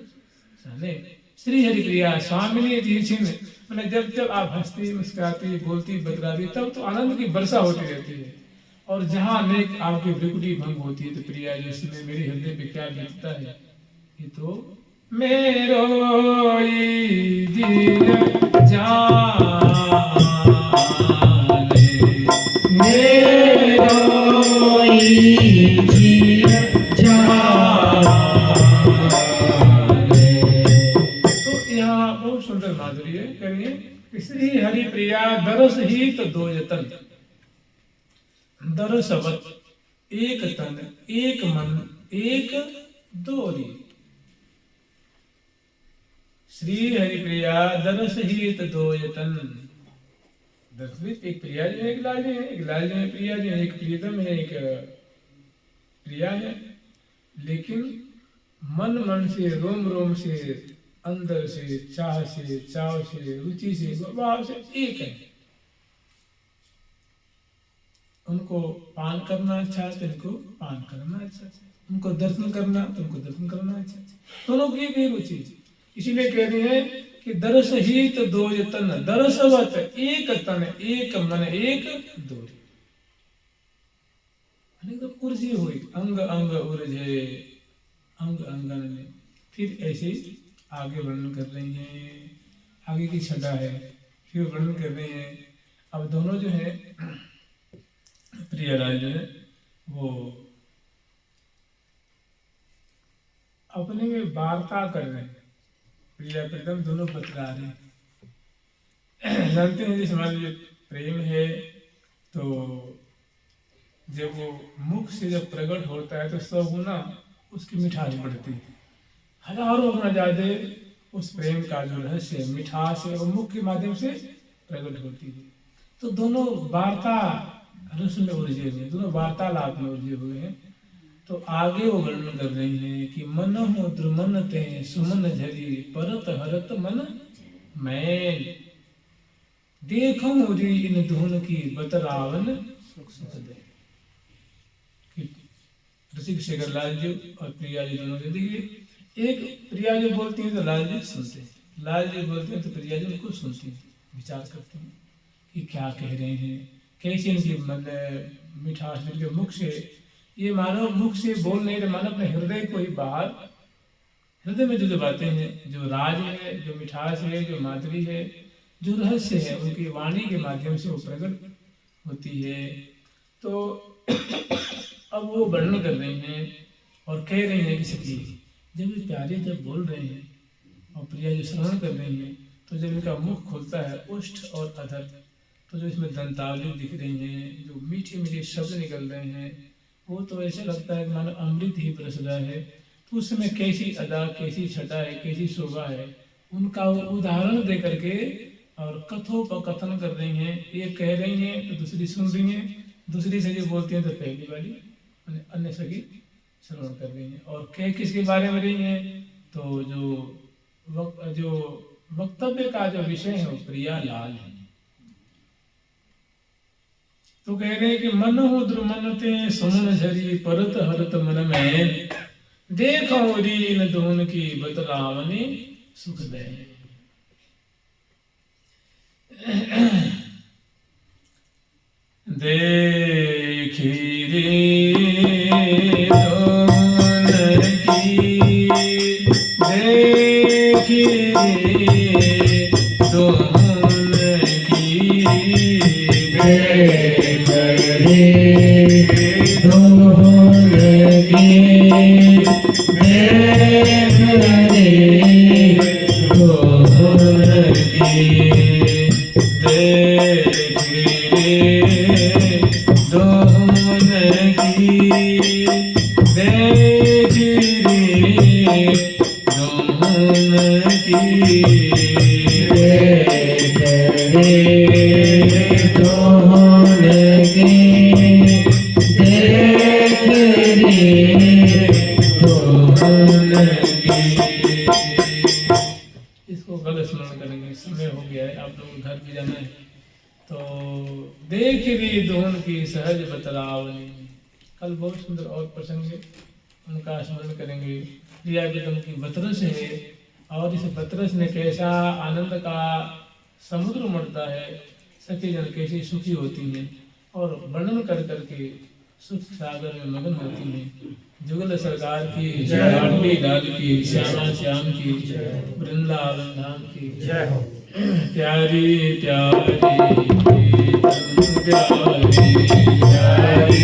साने। श्री हरि प्रिया स्वामिनी दीक्षित, मैंने जब जब आप हंसती मुस्कुराती बोलती बतराती, तब तो आनंद की वर्षा होती रहती है। और जहाँ अनेक आपकी भ्रिकुटी भंग होती है, तो प्रिया जी उसमें मेरे हृदय पे क्या बीतता है, ये तो मेरो जी जाने, मेरो जी जाने। तो यहाँ बहुत सुंदर माधुर्य करिए। श्री हरि प्रिया दरस ही तो दो यतन, दरसवत एक तन एक मन एक दोरी। श्री हरि प्रिया दरस हित दो यतन। दरस एक प्रिया जी है, एक लाल जी है, एक लाल जी है प्रिया जी है, एक प्रियतम है, एक प्रिया है। लेकिन मन मन से, रोम रोम से, अंदर से, चाह से, चाव से, रुचि से, भाव से एक है। उनको पान करना अच्छा है तो इनको पान करना अच्छा है, उनको दर्शन करना तो उनको दर्शन करना अच्छा है। दोनों की एक ही रुचि। इसीलिए कह रही है कि दरस ही तो दो यतन, दरसवत एक तन एक मन एक दोरी। उर्जी हुई अंग अंग उर्जे, अंग अंगन में। फिर ऐसे आगे वर्णन कर रही हैं, आगे की छटा है, फिर वर्णन कर रही हैं। अब दोनों जो है प्रियलाल जो है वो अपने में वार्ता कर रहे हैं, प्रिया प्रीतम दोनों बतला रहे हैं। जानते हैं जैसे हमारे प्रेम है तो जब वो मुख से जब प्रकट होता है तो 100 गुना उसकी मिठास बढ़ती है, हजारों गुना ज्यादा उस प्रेम का जो रहस्य मिठास है वो मुख के माध्यम से प्रकट होती है। तो दोनों वार्ता रस में उलझे हुए, दोनों वार्तालाप में उलझे हुए हैं। तो आगे वो वर्णन कर रही हैं कि मन हो द्रुमन ते सुमन झरी, परत हरत मन मैन, देखूं री इन धुन की बतरावन सुख दे। रसिक शेखर लाल जी और प्रिया जी दोनों से देखिए, एक प्रिया जी बोलती हैं तो लाल जी सुनते हैं, लाल जी बोलते हैं तो प्रिया जी उनको सुनती हैं, विचार करते हैं कि क्या कह रहे हैं, कैसे इनकी मतलब मिठास इनके मुख से ये मानव मुख से बोल नहीं रहे, मानव अपने हृदय को ही बाहर, हृदय में जो बातें हैं, जो राज है, जो मिठास है, जो माधुरी है, जो रहस्य है, उनकी वाणी के माध्यम से वो प्रकट होती है। तो अब वो वर्णन कर रहे हैं और कह रहे हैं कि सखी जब ये प्यारे जब बोल रहे हैं और प्रिया जो श्रवण कर रही हैं, तो जब इनका मुख खुलता है ओष्ठ और अधर, तो जो इसमें दंतावली दिख रही हैं, जो मीठे मीठे शब्द निकल रहे हैं, वो तो ऐसा लगता है मानो अमृत ही बरस रहा है। तो उस समय कैसी अदा, कैसी छटा है, कैसी शोभा है, उनका वो उदाहरण दे करके और कथोपकथन कर रही हैं। एक कह रही हैं तो दूसरी सुन रही हैं, दूसरी सखी बोलती हैं तो पहली वाली अन्य सखी श्रवण कर रही हैं। और कह किसके बारे में रही हैं, तो जो वक्तव्य का जो विषय है वो प्रिया लाल है। तो कह रहे हैं कि मन हो द्रुमनते सुमन झरी परत हरत मन में, देखो रीन दोन की बतलावनी सुख दे। देखी रे दोन की, देखी रे दोन की, देख रे दोन की, देख रे दोन की, देख रे दोन की, देख रे दोन की, देख रे दोन की, देख रे दोन की। इसको गलत स्मरण करेंगे, समय हो गया है, आप लोग घर भी जाना है। तो देख री दोन की सहज बतलावनी, कल बहुत सुंदर और प्रसंग है, उनका स्मरण करेंगे। प्रिया विदम की बतरस है और इस बतरस में कैसा आनंद का समुद्र उमड़ता है, सखी जन कैसी सुखी होती हैं और वर्णन कर करके सुख सागर में मगन होती हैं। जुगल सरकार की जय, लाडली लाल की, श्यामा श्याम की जय, वृंदावन धाम की जय हो। प्यारी प्यारी प्यारी प्यारी प्यारी